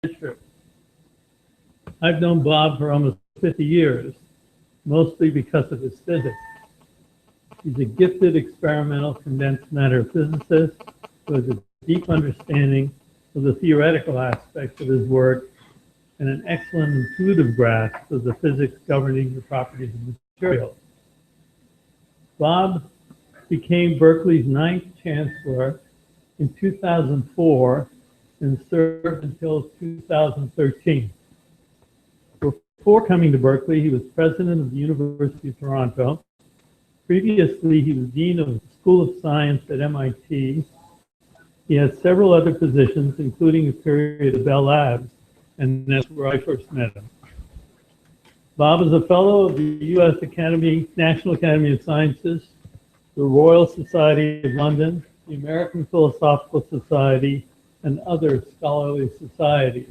trip. I've known Bob for almost 50 years, mostly because of his physics. He's a gifted experimental condensed matter physicist who has a deep understanding of the theoretical aspects of his work and an excellent intuitive grasp of the physics governing the properties of materials. Bob became Berkeley's 9th chancellor in 2004 and served until 2013. Before coming to Berkeley, he was president of the University of Toronto. Previously, he was dean of the School of Science at MIT. He has several other positions, including a period at Bell Labs, and that's where I first met him. Bob is a fellow of the U.S. National Academy of Sciences, the Royal Society of London, the American Philosophical Society, and other scholarly societies.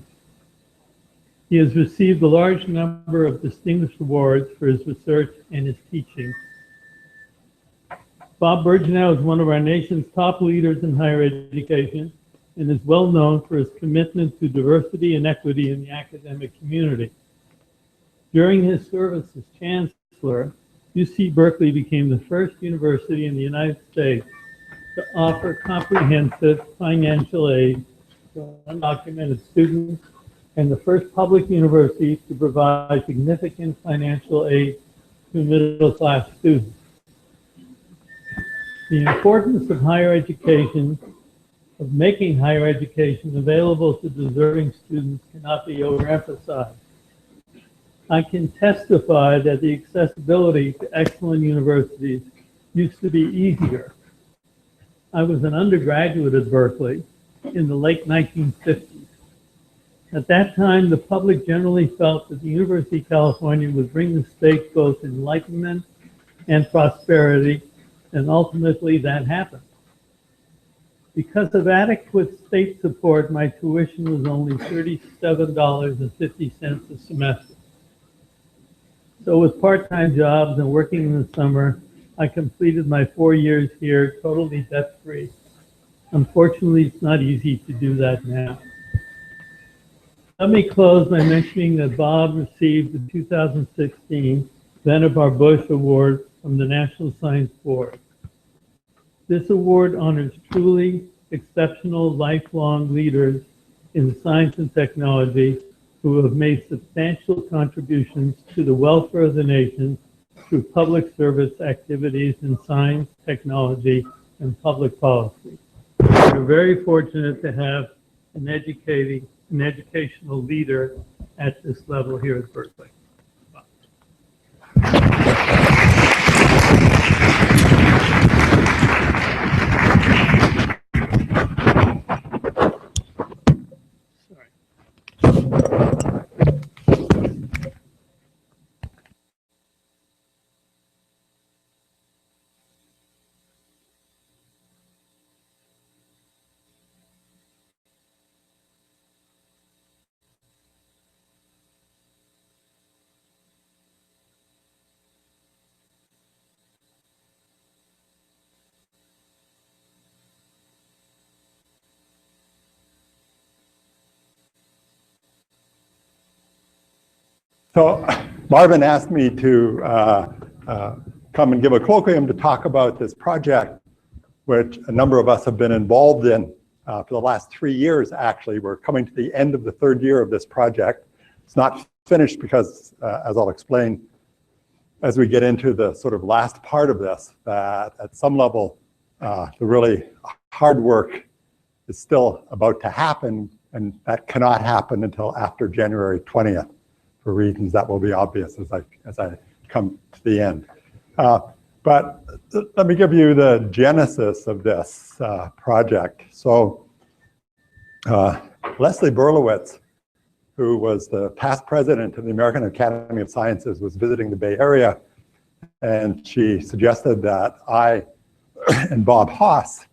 He has received a large number of distinguished awards for his research and his teaching. Bob Birgeneau is one of our nation's top leaders in higher education and is well known for his commitment to diversity and equity in the academic community. During his service as chancellor, UC Berkeley became the first university in the United States to offer comprehensive financial aid to undocumented students and the first public university to provide significant financial aid to middle-class students. The importance of higher education, of making higher education available to deserving students cannot be overemphasized. I can testify that the accessibility to excellent universities used to be easier. I was an undergraduate at Berkeley in the late 1950s. At that time, the public generally felt that the University of California would bring the state both enlightenment and prosperity, and ultimately that happened. Because of adequate state support, my tuition was only $37.50 a semester. So with part-time jobs and working in the summer, I completed my 4 years here totally debt-free. Unfortunately, it's not easy to do that now. Let me close by mentioning that Bob received the 2016 Vannevar Bush Award from the National Science Board. This award honors truly exceptional lifelong leaders in science and technology who have made substantial contributions to the welfare of the nation through public service activities in science, technology, and public policy. We're very fortunate to have an educational leader at this level here at Berkeley. So Marvin asked me to come and give a colloquium to talk about this project, which a number of us have been involved in for the last 3 years, actually. We're coming to the end of the 3rd year of this project. It's not finished because, as I'll explain, as we get into the sort of last part of this, that at some level, the really hard work is still about to happen, and that cannot happen until after January 20th. For reasons that will be obvious as I come to the end. But let me give you the genesis of this project. So Leslie Berlowitz, who was the past president of the American Academy of Sciences, was visiting the Bay Area, and she suggested that I and Bob Haas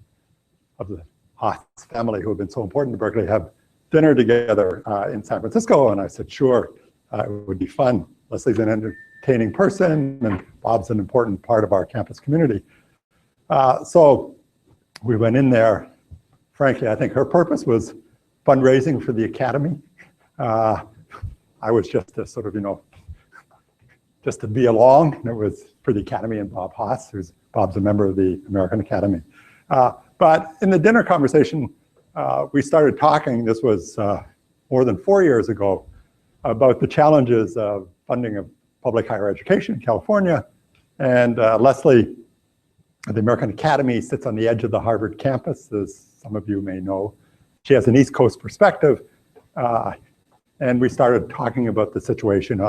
of the Haas family, who have been so important to Berkeley, have dinner together in San Francisco, and I said, sure. It would be fun. Leslie's an entertaining person, and Bob's an important part of our campus community. So we went in there. Frankly, I think her purpose was fundraising for the academy. I was just to sort of, just to be along. And it was for the Academy and Bob Haas, Bob's a member of the American Academy. But in the dinner conversation, we started talking, this was more than 4 years ago, about the challenges of funding of public higher education in California. And Leslie, at the American Academy, sits on the edge of the Harvard campus, as some of you may know. She has an East Coast perspective. And we started talking about the situation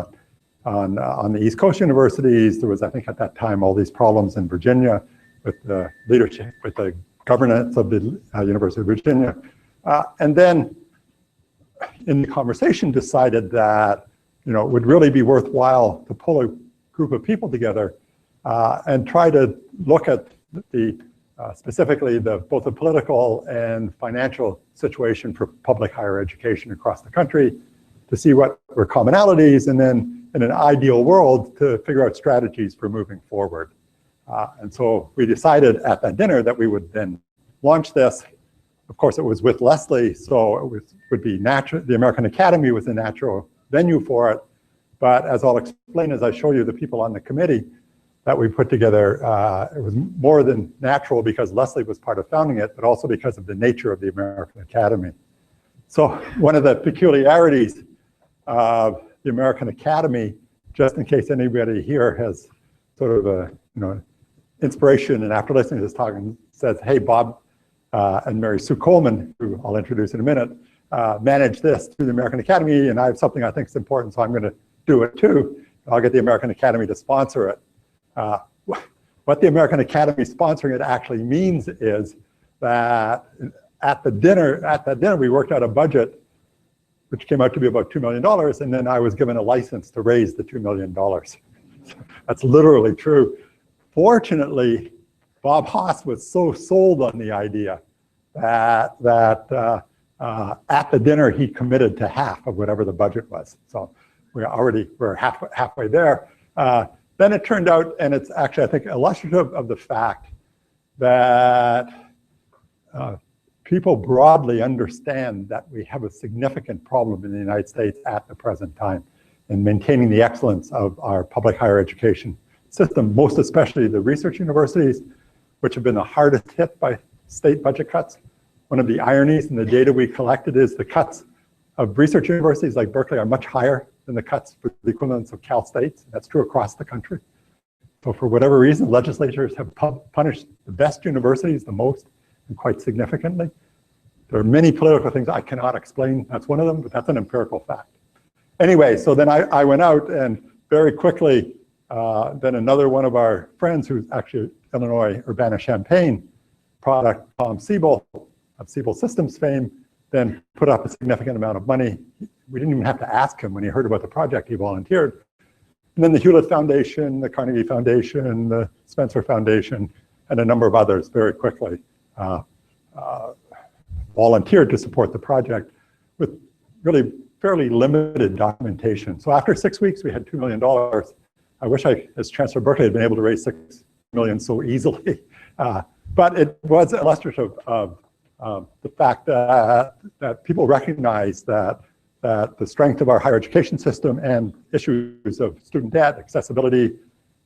on the East Coast universities. There was, I think at that time, all these problems in Virginia with the leadership, with the governance of the University of Virginia. And then in the conversation decided that, it would really be worthwhile to pull a group of people together and try to look at specifically both the political and financial situation for public higher education across the country, to see what were commonalities, and then in an ideal world to figure out strategies for moving forward. And so we decided at that dinner that we would then launch this. Of course, it was with Leslie, so it would be natural. The American Academy was a natural venue for it. But as I'll explain as I show you the people on the committee that we put together, it was more than natural because Leslie was part of founding it, but also because of the nature of the American Academy. So one of the peculiarities of the American Academy, just in case anybody here has sort of a inspiration and after listening to this talk and says, hey, Bob and Mary Sue Coleman, who I'll introduce in a minute, manage this through the American Academy, and I have something I think is important, so I'm going to do it too. I'll get the American Academy to sponsor it. What the American Academy sponsoring it actually means is that at that dinner, we worked out a budget which came out to be about $2 million, and then I was given a license to raise the $2 million. That's literally true. Fortunately, Bob Haas was so sold on the idea that at the dinner, he committed to half of whatever the budget was. So we're halfway there. Then it turned out, and it's actually, I think, illustrative of the fact that people broadly understand that we have a significant problem in the United States at the present time in maintaining the excellence of our public higher education system, most especially the research universities, which have been the hardest hit by state budget cuts. One of the ironies in the data we collected is the cuts of research universities like Berkeley are much higher than the cuts for the equivalents of Cal States. That's true across the country. So for whatever reason, legislatures have punished the best universities the most and quite significantly. There are many political things I cannot explain. That's one of them, but that's an empirical fact. Anyway, so then I went out and very quickly, then another one of our friends who's actually Illinois Urbana-Champaign product, Tom Siebel of Siebel Systems fame, then put up a significant amount of money. We didn't even have to ask him. When he heard about the project, he volunteered. And then the Hewlett Foundation, the Carnegie Foundation, the Spencer Foundation, and a number of others very quickly volunteered to support the project with really fairly limited documentation. So after 6 weeks, we had $2 million. I wish I, as Chancellor Berkeley, had been able to raise $6 million so easily. But it was illustrative of the fact that people recognize that the strength of our higher education system and issues of student debt, accessibility,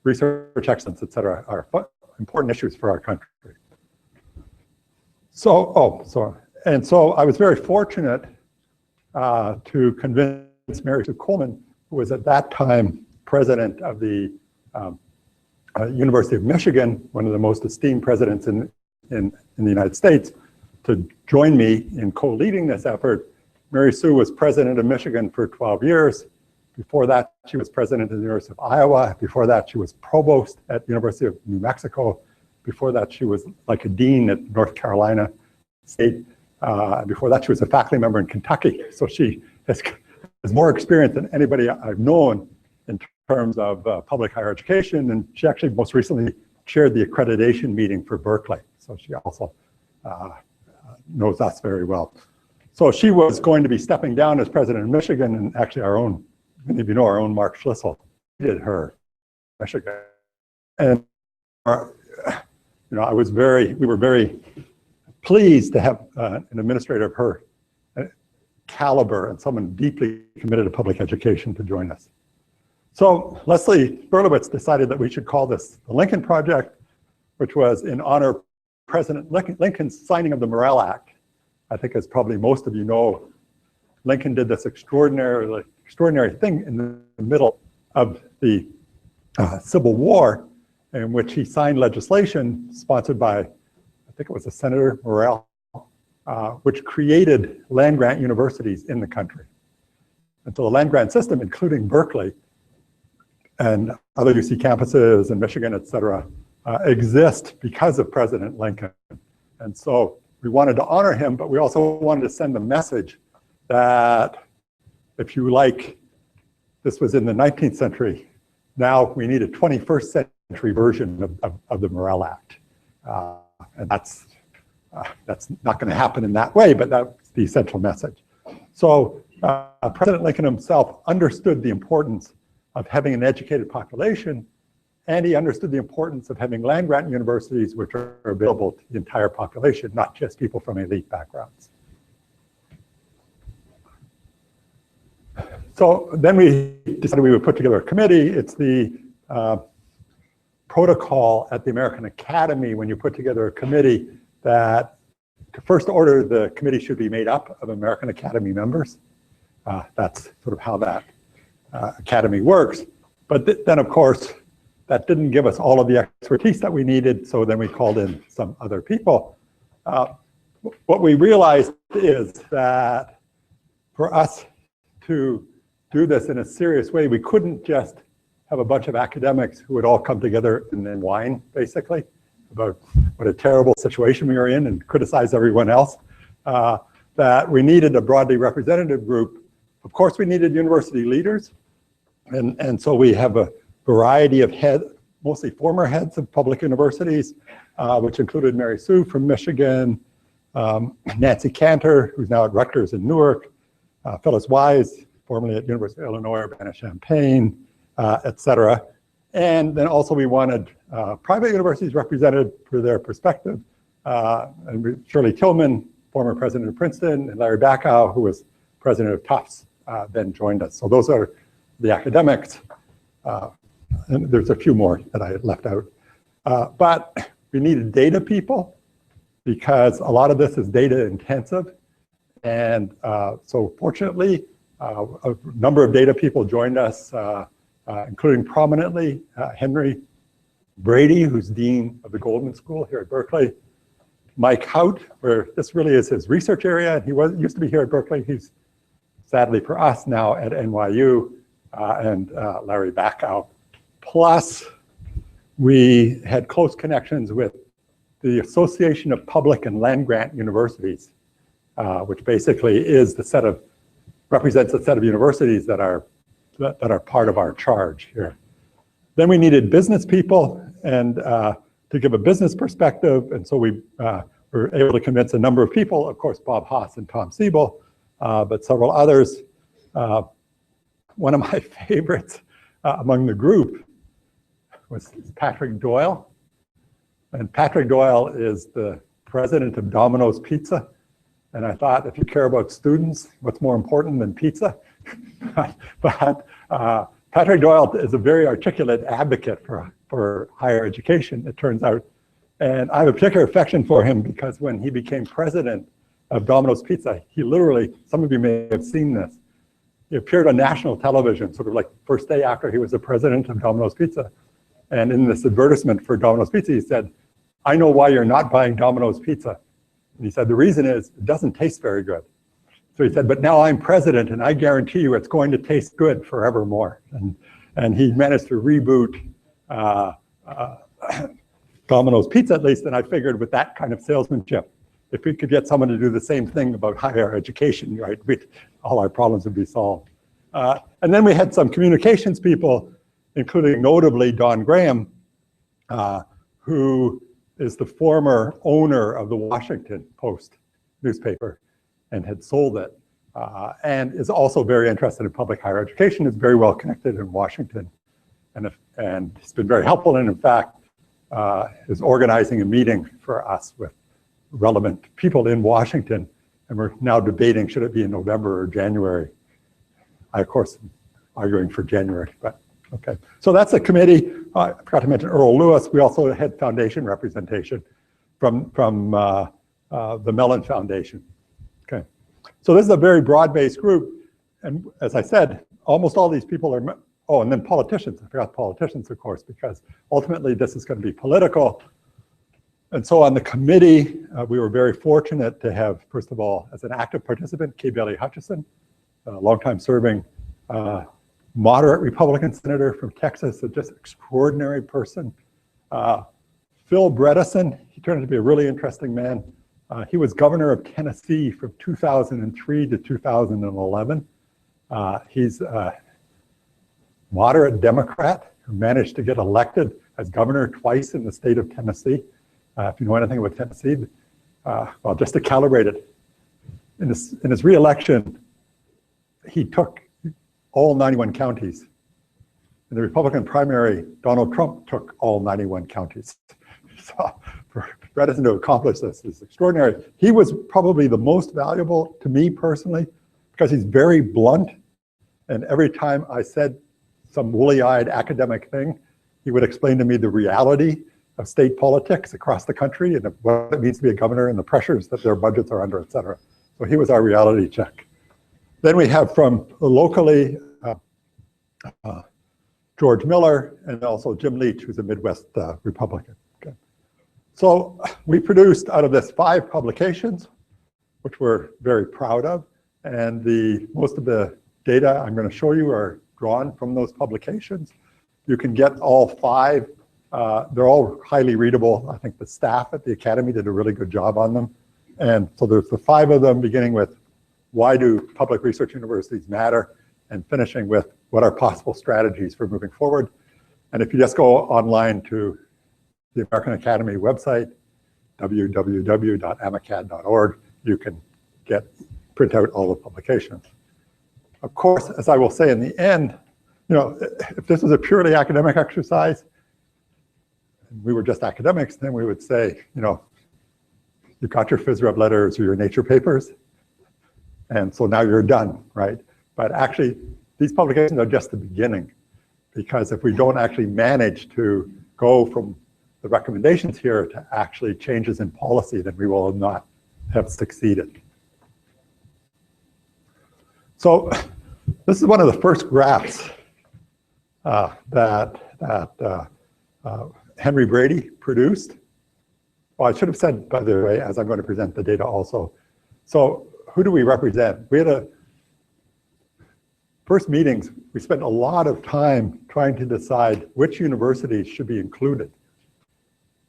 research excellence, et cetera, are important issues for our country. So I was very fortunate to convince Mary Sue Coleman, who was at that time president of the University of Michigan, one of the most esteemed presidents in the United States, to join me in co-leading this effort. Mary Sue was president of Michigan for 12 years. Before that, she was president of the University of Iowa. Before that, she was provost at the University of New Mexico. Before that, she was like a dean at North Carolina State. Before that, she was a faculty member in Kentucky. So she has more experience than anybody I've known in terms of public higher education. And she actually most recently chaired the accreditation meeting for Berkeley. So she also knows us very well. So she was going to be stepping down as president of Michigan, and actually our own, many of you know, our own Mark Schlissel did her Michigan. And we were very pleased to have an administrator of her caliber and someone deeply committed to public education to join us. So Leslie Berlowitz decided that we should call this the Lincoln Project, which was in honor of President Lincoln's signing of the Morrill Act. I think, as probably most of you know, Lincoln did this extraordinary thing in the middle of the Civil War, in which he signed legislation sponsored by, I think it was a Senator Morrill, which created land-grant universities in the country. And so the land-grant system, including Berkeley and other UC campuses in Michigan, et cetera, exist because of President Lincoln. And so we wanted to honor him, but we also wanted to send the message that, if you like, this was in the 19th century. Now we need a 21st century version of the Morrill Act. And that's not going to happen in that way, but that's the essential message. So President Lincoln himself understood the importance of having an educated population, and he understood the importance of having land-grant universities which are available to the entire population, not just people from elite backgrounds. So then we decided we would put together a committee. It's the protocol at the American Academy when you put together a committee that, first order, the committee should be made up of American Academy members. That's sort of how that academy works. But then, of course, that didn't give us all of the expertise that we needed, so then we called in some other people. What we realized is that for us to do this in a serious way, we couldn't just have a bunch of academics who would all come together and then whine, basically, about what a terrible situation we were in and criticize everyone else. That we needed a broadly representative group. Of course, we needed university leaders. And so we have a variety of heads, mostly former heads of public universities, which included Mary Sue from Michigan, Nancy Cantor, who's now at Rutgers in Newark, Phyllis Wise, formerly at University of Illinois, Urbana-Champaign, et cetera. And then also we wanted private universities represented for their perspective. And Shirley Tillman, former president of Princeton, and Larry Bacow, who was president of Tufts, then joined us. So those are the academics. And there's a few more that I left out. But we needed data people because a lot of this is data intensive. And so fortunately, a number of data people joined us, including prominently Henry Brady, who's dean of the Goldman School here at Berkeley, Mike Hout, where this really is his research area. He used to be here at Berkeley. He's sadly for us now at NYU, and Larry Bacow. Plus, we had close connections with the Association of Public and Land-Grant Universities, which basically is represents a set of universities that are part of our charge here. Then we needed business people and to give a business perspective, and so we were able to convince a number of people, of course, Bob Haas and Tom Siebel, but several others. One of my favorites among the group was Patrick Doyle. And Patrick Doyle is the president of Domino's Pizza. And I thought, if you care about students, what's more important than pizza? But Patrick Doyle is a very articulate advocate for higher education, it turns out. And I have a particular affection for him because when he became president of Domino's Pizza, he literally, some of you may have seen this, he appeared on national television, sort of like first day after he was the president of Domino's Pizza. And in this advertisement for Domino's Pizza, he said, "I know why you're not buying Domino's Pizza." And he said, the reason is it doesn't taste very good. So he said, but now I'm president and I guarantee you it's going to taste good forevermore. And he managed to reboot Domino's Pizza, at least, and I figured with that kind of salesmanship, if we could get someone to do the same thing about higher education, right, all our problems would be solved. And then we had some communications people, including notably Don Graham, who is the former owner of the Washington Post newspaper and had sold it, and is also very interested in public higher education, is very well connected in Washington, and has been very helpful, and in fact, is organizing a meeting for us with relevant people in Washington And we're now debating, should it be in November or January? I, of course, am arguing for January, but okay. So that's the committee. I forgot to mention Earl Lewis. We also had foundation representation from the Mellon Foundation. Okay. So this is a very broad-based group. And as I said, almost all these people are, oh, and then politicians. I forgot politicians, of course, because ultimately this is going to be political. And so on the committee, we were very fortunate to have, first of all, as an active participant, Kay Bailey Hutchison, a longtime serving moderate Republican senator from Texas, a just extraordinary person. Phil Bredesen, he turned out to be a really interesting man. He was governor of Tennessee from 2003 to 2011. He's a moderate Democrat who managed to get elected as governor twice in the state of Tennessee. If you know anything about Tennessee, well, just to calibrate it, in his re-election, he took all 91 counties. In the Republican primary, Donald Trump took all 91 counties. So for Bredesen to accomplish this is extraordinary. He was probably the most valuable to me personally because he's very blunt. And every time I said some woolly-eyed academic thing, he would explain to me the reality of state politics across the country and what it means to be a governor and the pressures that their budgets are under, et cetera. So he was our reality check. Then we have from locally, George Miller and also Jim Leach, who's a Midwest Republican. Okay. So we produced out of this 5 publications, which we're very proud of. And most of the data I'm going to show you are drawn from those publications. You can get all 5. They're all highly readable. I think the staff at the Academy did a really good job on them. And so there's the 5 of them, beginning with why do public research universities matter, and finishing with what are possible strategies for moving forward. And if you just go online to the American Academy website, www.amacad.org, you can print out all the publications. Of course, as I will say in the end, if this was a purely academic exercise, and we were just academics, then we would say, you've got your phys rev letters or your Nature papers, and so now you're done, right? But actually, these publications are just the beginning, because if we don't actually manage to go from the recommendations here to actually changes in policy, then we will not have succeeded. So this is one of the first graphs that Henry Brady produced. Well, I should have said, by the way, as I'm going to present the data also. So who do we represent? We had first meetings, we spent a lot of time trying to decide which universities should be included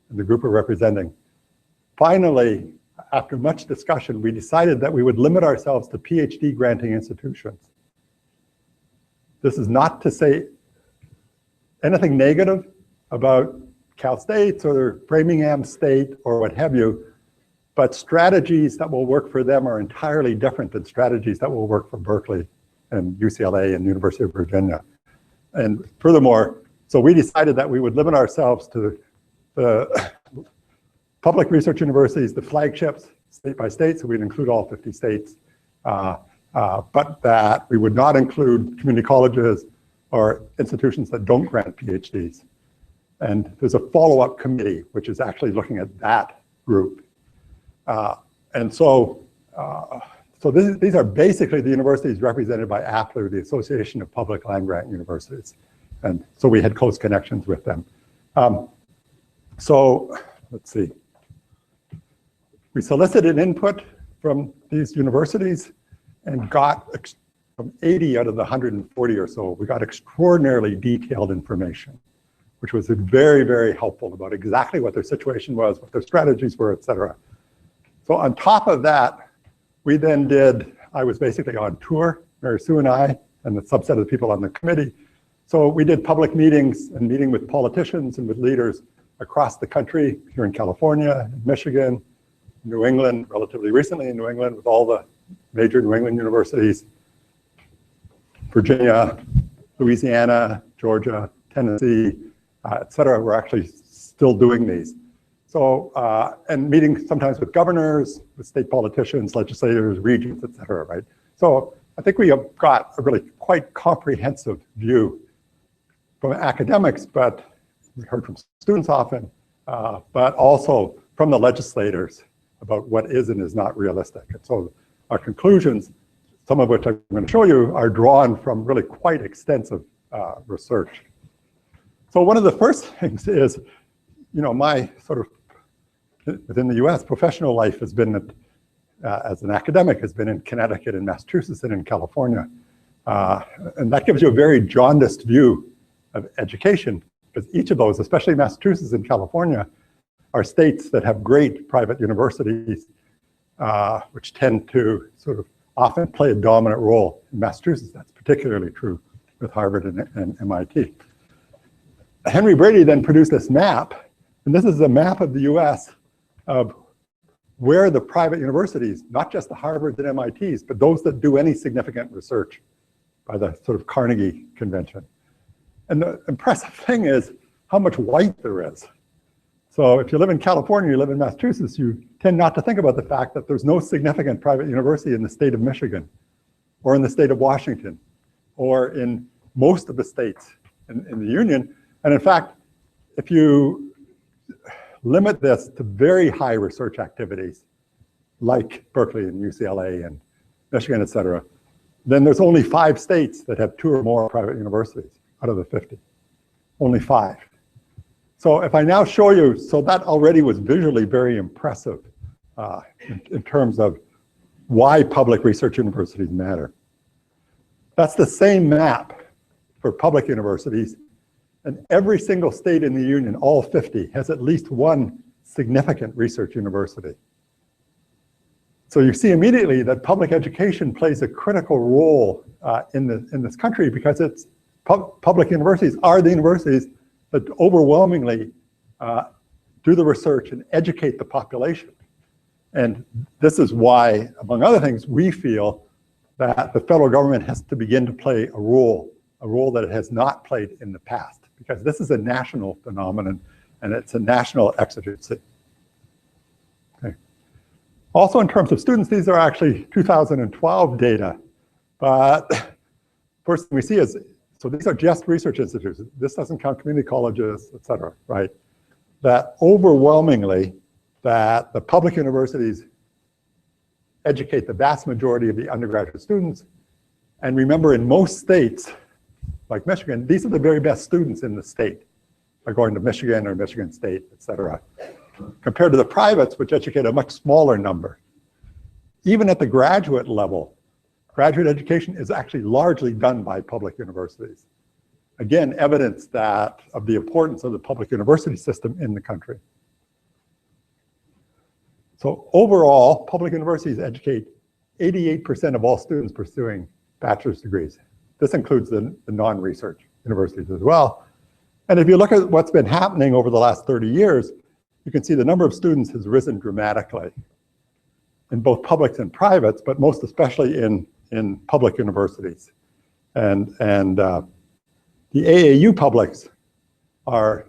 in the group we're representing. Finally, after much discussion, we decided that we would limit ourselves to PhD granting institutions. This is not to say anything negative about Cal State's or Framingham State or what have you, but strategies that will work for them are entirely different than strategies that will work for Berkeley and UCLA and University of Virginia. And furthermore, so we decided that we would limit ourselves to the public research universities, the flagships, state by state, so we'd include all 50 states, but that we would not include community colleges or institutions that don't grant PhDs. And there's a follow-up committee, which is actually looking at that group. These are basically the universities represented by APLU, the Association of Public Land-Grant Universities. And so we had close connections with them. So let's see. We solicited input from these universities and got from 80 out of the 140 or so, we got extraordinarily detailed information, which was very, very helpful about exactly what their situation was, what their strategies were, et cetera. So on top of that, we then I was basically on tour, Mary Sue and I, and the subset of the people on the committee. So we did public meetings and meeting with politicians and with leaders across the country, here in California, in Michigan, New England, relatively recently in New England, with all the major New England universities, Virginia, Louisiana, Georgia, Tennessee, et cetera. We're actually still doing these. So, and meeting sometimes with governors, with state politicians, legislators, regents, et cetera, right? So I think we have got a really quite comprehensive view from academics, but we heard from students often, but also from the legislators about what is and is not realistic. And so our conclusions, some of which I'm going to show you, are drawn from really quite extensive research. So one of the first things is, you know, my sort of, within the US, professional life has been, as an academic, has been in Connecticut and Massachusetts and in California. And that gives you a very jaundiced view of education, because each of those, especially Massachusetts and California, are states that have great private universities, which tend to sort of often play a dominant role. In Massachusetts, that's particularly true with Harvard and MIT. Henry Brady then produced this map, and this is a map of the US of where the private universities, not just the Harvards and MITs, but those that do any significant research by the sort of Carnegie Convention. And the impressive thing is how much white there is. So if you live in California, you live in Massachusetts, you tend not to think about the fact that there's no significant private university in the state of Michigan, or in the state of Washington, or in most of the states in the union. And in fact, if you limit this to very high research activities, like Berkeley and UCLA and Michigan, et cetera, then there's only 5 states that have 2 or more private universities out of the 50, only 5. So if I now show you, so that already was visually very impressive in terms of why public research universities matter. That's the same map for public universities, and every single state in the union, all 50, has at least one significant research university. So you see immediately that public education plays a critical role in this country, because it's public universities are the universities that overwhelmingly do the research and educate the population. And this is why, among other things, we feel that the federal government has to begin to play a role that it has not played in the past, because this is a national phenomenon and it's a national exigency. Okay. Also, in terms of students, these are actually 2012 data, but first thing we see is, so these are just research institutes. This doesn't count community colleges, et cetera, right? That overwhelmingly, that the public universities educate the vast majority of the undergraduate students. And remember, in most states, like Michigan, these are the very best students in the state, are going to Michigan or Michigan State, et cetera, compared to the privates, which educate a much smaller number. Even at the graduate level, graduate education is actually largely done by public universities. Again, evidence that of the importance of the public university system in the country. So overall, public universities educate 88% of all students pursuing bachelor's degrees. This includes the non-research universities as well. And if you look at what's been happening over the last 30 years, you can see the number of students has risen dramatically in both publics and privates, but most especially in public universities. And the AAU publics are,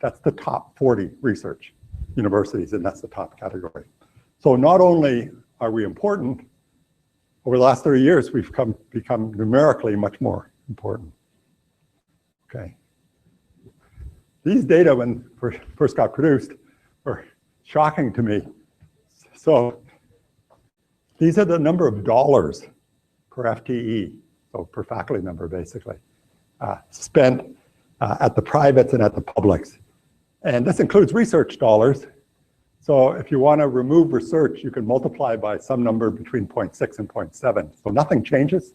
that's the top 40 research universities, and that's the top category. So not only are we important, over the last 30 years, we've become numerically much more important. Okay. These data, when first got produced, were shocking to me. So these are the number of dollars per FTE, so per faculty member, basically, spent at the privates and at the publics. And this includes research dollars. So if you want to remove research, you can multiply by some number between 0.6 and 0.7. So nothing changes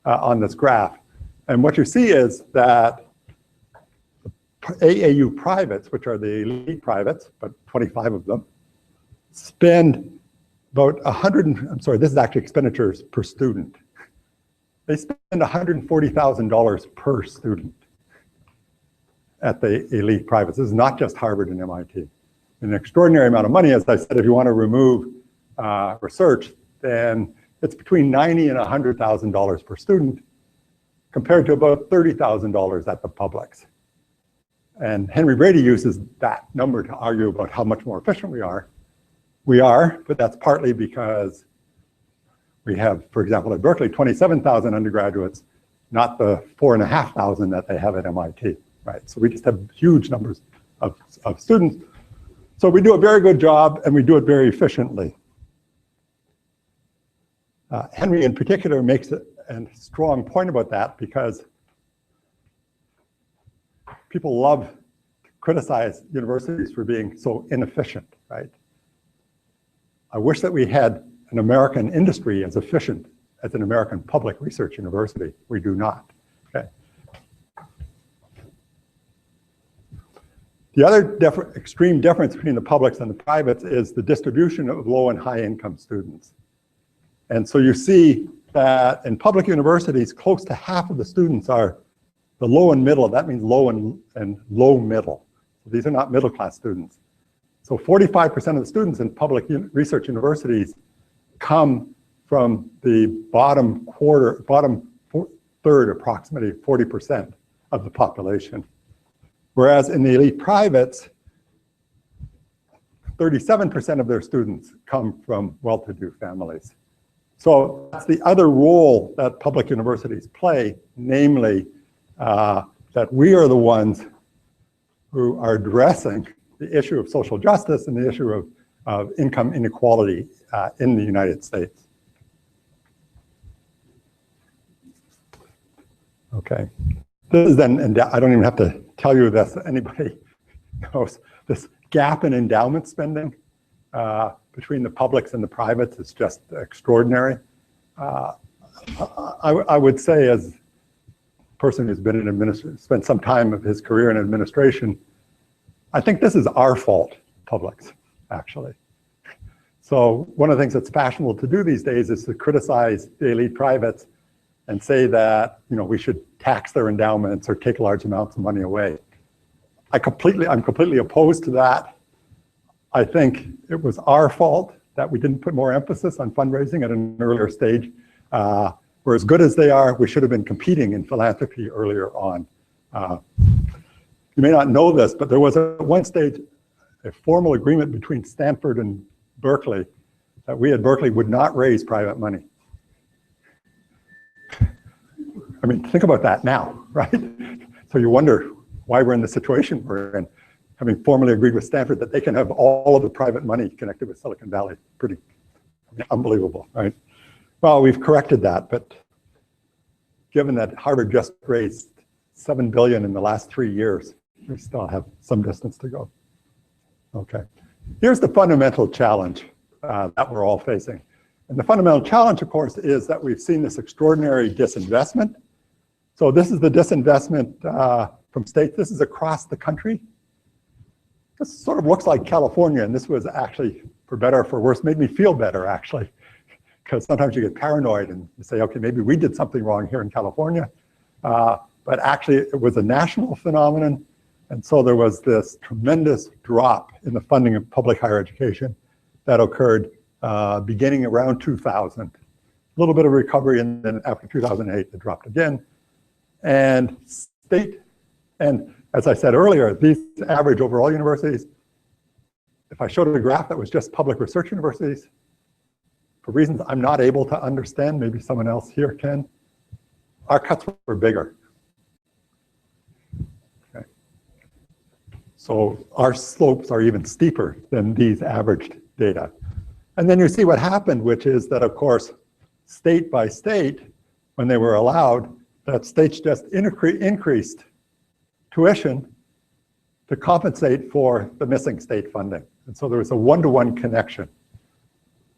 on this graph. And what you see is that AAU privates, which are the elite privates, but 25 of them, spend about this is actually expenditures per student. They spend $140,000 per student at the elite privates. This is not just Harvard and MIT. An extraordinary amount of money. As I said, if you want to remove research, then it's between $90,000 and $100,000 per student, compared to about $30,000 at the publics. And Henry Brady uses that number to argue about how much more efficient we are. We are, but that's partly because we have, for example, at Berkeley, 27,000 undergraduates, not the 4,500 that they have at MIT, right? So we just have huge numbers of students. So we do a very good job, and we do it very efficiently. Henry, in particular, makes a strong point about that because people love to criticize universities for being so inefficient, right? I wish that we had an American industry as efficient as an American public research university. We do not, okay? The other extreme difference between the publics and the privates is the distribution of low and high income students. And so you see that in public universities, close to half of the students are the low and middle. That means low and low middle. So these are not middle class students. So 45% of the students in public research universities come from the bottom third, approximately 40% of the population. Whereas in the elite privates, 37% of their students come from well-to-do families. So that's the other role that public universities play, namely that we are the ones who are addressing the issue of social justice and the issue of income inequality in the United States. Okay, this is then, and I don't even have to tell you this, anybody knows, this gap in endowment spending between the publics and the privates is just extraordinary. I would say, as a person who's been in administration, spent some time of his career in administration, I think this is our fault, publics, actually. So one of the things that's fashionable to do these days is to criticize the elite privates and say that, you know, we should tax their endowments or take large amounts of money away. I'm completely opposed to that. I think it was our fault that we didn't put more emphasis on fundraising at an earlier stage. We're as good as they are, we should have been competing in philanthropy earlier on. You may not know this, but there was at one stage a formal agreement between Stanford and Berkeley that we at Berkeley would not raise private money. I mean, think about that now, right? So you wonder why we're in the situation we're in, having formally agreed with Stanford that they can have all of the private money connected with Silicon Valley. Pretty unbelievable, right? Well, we've corrected that, but given that Harvard just raised $7 billion in the last 3 years, we still have some distance to go. Okay, here's the fundamental challenge that we're all facing. And the fundamental challenge, of course, is that we've seen this extraordinary disinvestment. So this is the disinvestment from states. This is across the country. This sort of looks like California, and this was actually, for better or for worse, made me feel better, actually, because sometimes you get paranoid and you say, okay, maybe we did something wrong here in California. But actually, it was a national phenomenon. And so there was this tremendous drop in the funding of public higher education that occurred beginning around 2000. A little bit of recovery, and then after 2008, it dropped again. And as I said earlier, these average over all universities. If I showed a graph that was just public research universities, for reasons I'm not able to understand, maybe someone else here can, our cuts were bigger. Okay. So our slopes are even steeper than these averaged data. And then you see what happened, which is that, of course, state by state, when they were allowed, that states just increased tuition to compensate for the missing state funding. And so there was a one-to-one connection.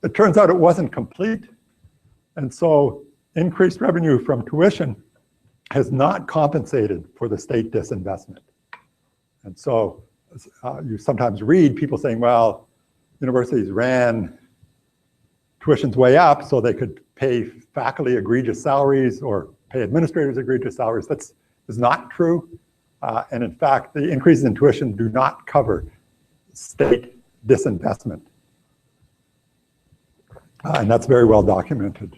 It turns out it wasn't complete. And so increased revenue from tuition has not compensated for the state disinvestment. And so you sometimes read people saying, well, universities ran tuitions way up so they could pay faculty egregious salaries or pay administrators egregious salaries. That is not true. And in fact, the increases in tuition do not cover state disinvestment. And that's very well documented.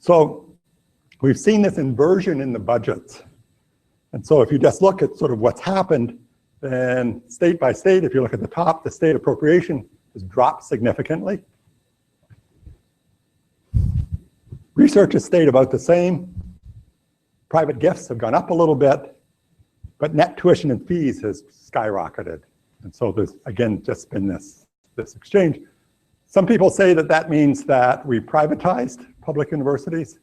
So we've seen this inversion in the budgets And so if you just look at sort of what's happened, then state by state, if you look at the top, the state appropriation has dropped significantly. Research has stayed about the same. Private gifts have gone up a little bit, but net tuition and fees has skyrocketed. And so there's, again, just been this exchange. Some people say that that means that we privatized public universities.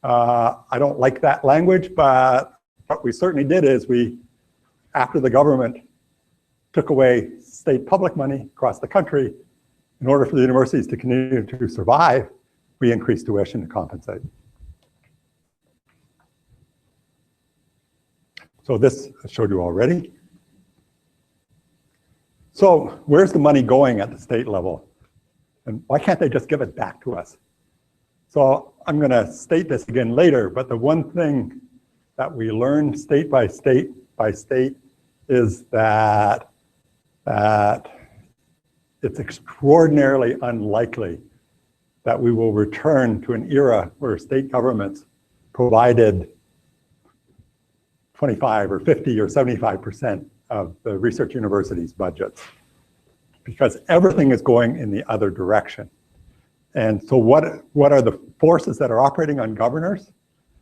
I don't like that language, but what we certainly did is we, after the government took away state public money across the country, in order for the universities to continue to survive, we increased tuition to compensate. So this I showed you already. So where's the money going at the state level? And why can't they just give it back to us? So I'm going to state this again later, but the one thing that we learned state by state is that it's extraordinarily unlikely that we will return to an era where state governments provided 25 or 50 or 75% of the research university's budgets, because everything is going in the other direction. And so what are the forces that are operating on governors?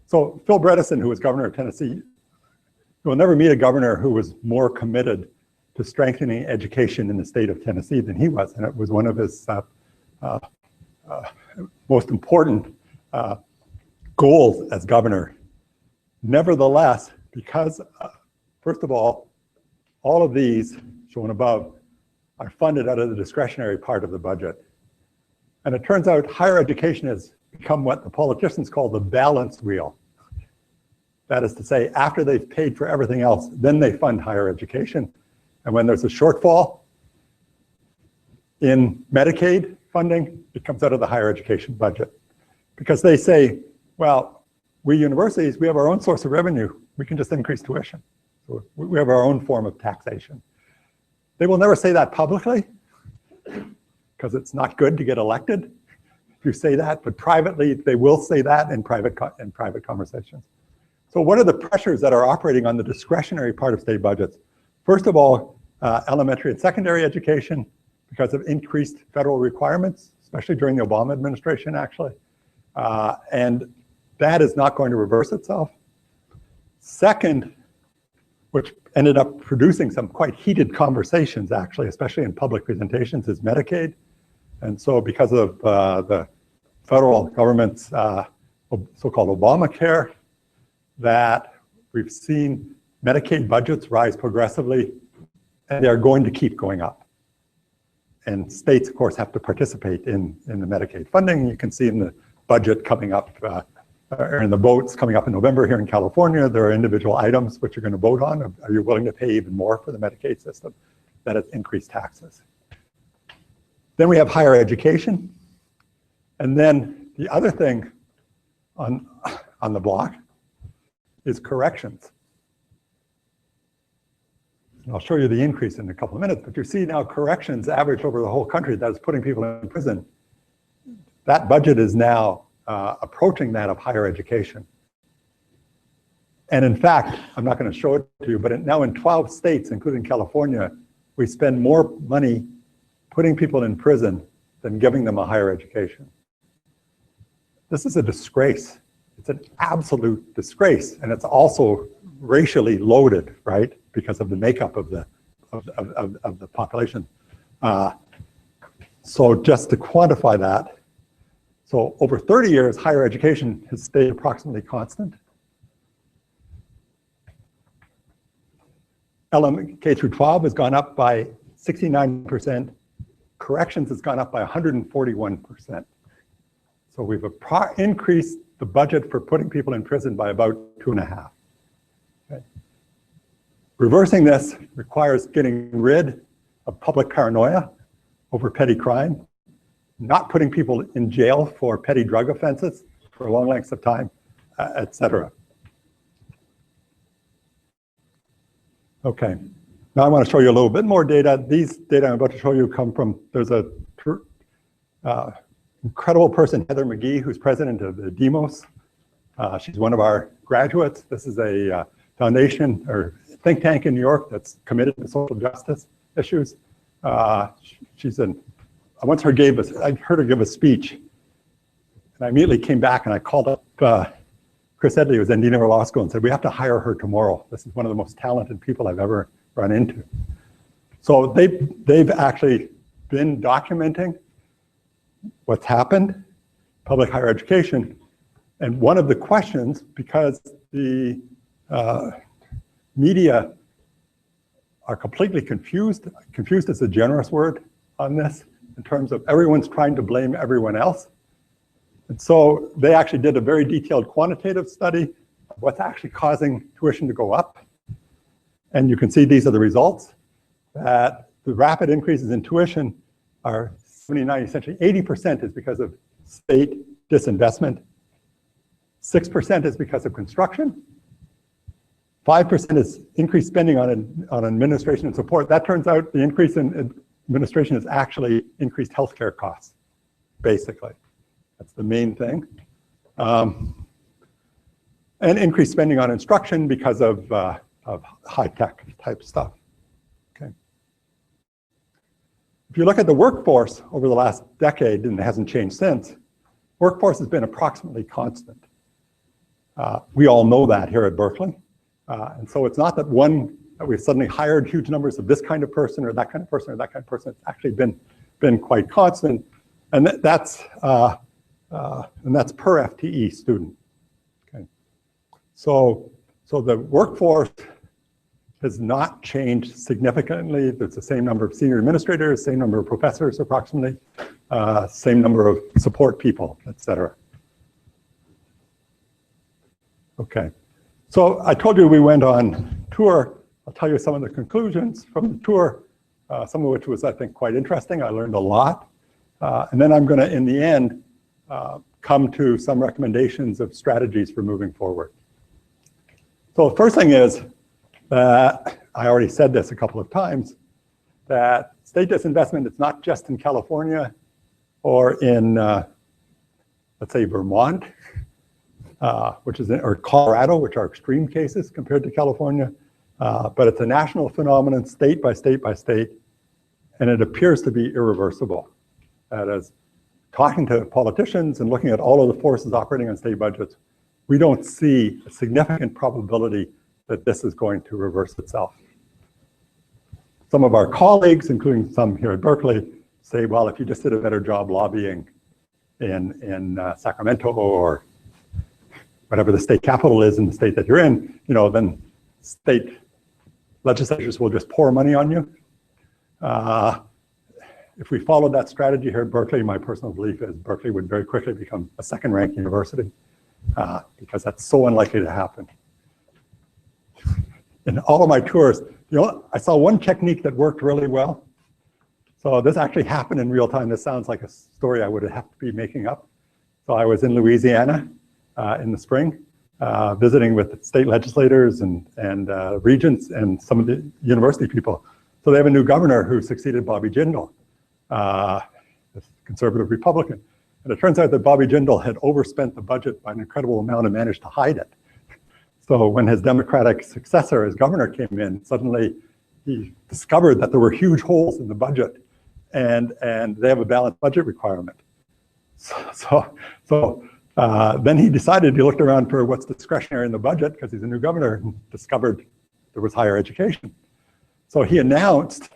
So Phil Bredesen, who was governor of Tennessee, you'll never meet a governor who was more committed to strengthening education in the state of Tennessee than he was. And it was one of his most important goals as governor. Nevertheless, because first of all of these shown above are funded out of the discretionary part of the budget. And it turns out higher education has become what the politicians call the balance wheel. That is to say, after they've paid for everything else, then they fund higher education. And when there's a shortfall in Medicaid funding, it comes out of the higher education budget. Because they say, well, we universities, we have our own source of revenue. We can just increase tuition. So we have our own form of taxation. They will never say that publicly, because it's not good to get elected if you say that, but privately, they will say that in private conversations. So what are the pressures that are operating on the discretionary part of state budgets? First of all, elementary and secondary education, because of increased federal requirements, especially during the Obama administration, actually. And that is not going to reverse itself. Second, which ended up producing some quite heated conversations, actually, especially in public presentations, is Medicaid. And so because of the federal government's so-called Obamacare, that we've seen Medicaid budgets rise progressively, and they're going to keep going up. And states, of course, have to participate in the Medicaid funding. You can see in the budget coming up, or in the votes coming up in November here in California, there are individual items which you're going to vote on. Are you willing to pay even more for the Medicaid system? That is increased taxes. Then we have higher education. And then the other thing on the block is corrections. And I'll show you the increase in a couple of minutes, but you see now corrections average over the whole country that is putting people in prison. That budget is now approaching that of higher education. And in fact, I'm not going to show it to you, but now in 12 states, including California, we spend more money putting people in prison than giving them a higher education. This is a disgrace. It's an absolute disgrace, and it's also racially loaded, right? Because of the makeup of the population. So just to quantify that, so over 30 years, higher education has stayed approximately constant. K through 12 has gone up by 69%. Corrections has gone up by 141%. So we've increased the budget for putting people in prison by about 2.5. Okay. Reversing this requires getting rid of public paranoia over petty crime, not putting people in jail for petty drug offenses for long lengths of time, et cetera. Okay, now I want to show you a little bit more data. These data I'm about to show you come from, there's a incredible person, Heather McGee, who's president of the Demos. She's one of our graduates. This is a foundation or think tank in New York that's committed to social justice issues. I once heard her give a speech, and I immediately came back and I called up Chris Edley, who was in Dean of Law School, and said, we have to hire her tomorrow. This is one of the most talented people I've ever run into. So they've actually been documenting what's happened, public higher education. And one of the questions, because the media are completely confused is a generous word on this, in terms of everyone's trying to blame everyone else. And so they actually did a very detailed quantitative study of what's actually causing tuition to go up. And you can see these are the results, that the rapid increases in tuition are 79, essentially 80% is because of state disinvestment, 6% is because of construction, 5% is increased spending on administration and support. That turns out the increase in administration is actually increased healthcare costs, basically. That's the main thing. And increased spending on instruction because of high-tech type stuff. Okay. If you look at the workforce over the last decade, and it hasn't changed since, workforce has been approximately constant. We all know that here at Berkeley. And so it's not that we've suddenly hired huge numbers of this kind of person or that kind of person or that kind of person. It's actually been quite constant. And that's per FTE student. Okay. So the workforce has not changed significantly. There's the same number of senior administrators, same number of professors approximately, same number of support people, et cetera. Okay. So I told you we went on tour. I'll tell you some of the conclusions from the tour, some of which was, I think, quite interesting. I learned a lot. And then I'm going to, in the end, come to some recommendations of strategies for moving forward. So the first thing is that, I already said this a couple of times, that state disinvestment is not just in California or in, let's say, Vermont, or Colorado, which are extreme cases compared to California, but it's a national phenomenon, state by state by state, and it appears to be irreversible. That is, talking to politicians and looking at all of the forces operating on state budgets, we don't see a significant probability that this is going to reverse itself. Some of our colleagues, including some here at Berkeley, say, well, if you just did a better job lobbying in Sacramento or whatever the state capital is in the state that you're in, then state legislatures will just pour money on you. If we followed that strategy here at Berkeley, my personal belief is Berkeley would very quickly become a second-ranked university because that's so unlikely to happen. In all of my tours, I saw one technique that worked really well. So this actually happened in real time. This sounds like a story I would have to be making up. So I was in Louisiana in the spring, visiting with state legislators and regents and some of the university people. So they have a new governor who succeeded Bobby Jindal, a conservative Republican. And it turns out that Bobby Jindal had overspent the budget by an incredible amount and managed to hide it. So when his Democratic successor as governor came in, suddenly he discovered that there were huge holes in the budget and they have a balanced budget requirement. So then he decided, he looked around for what's discretionary in the budget because he's a new governor and discovered there was higher education. So he announced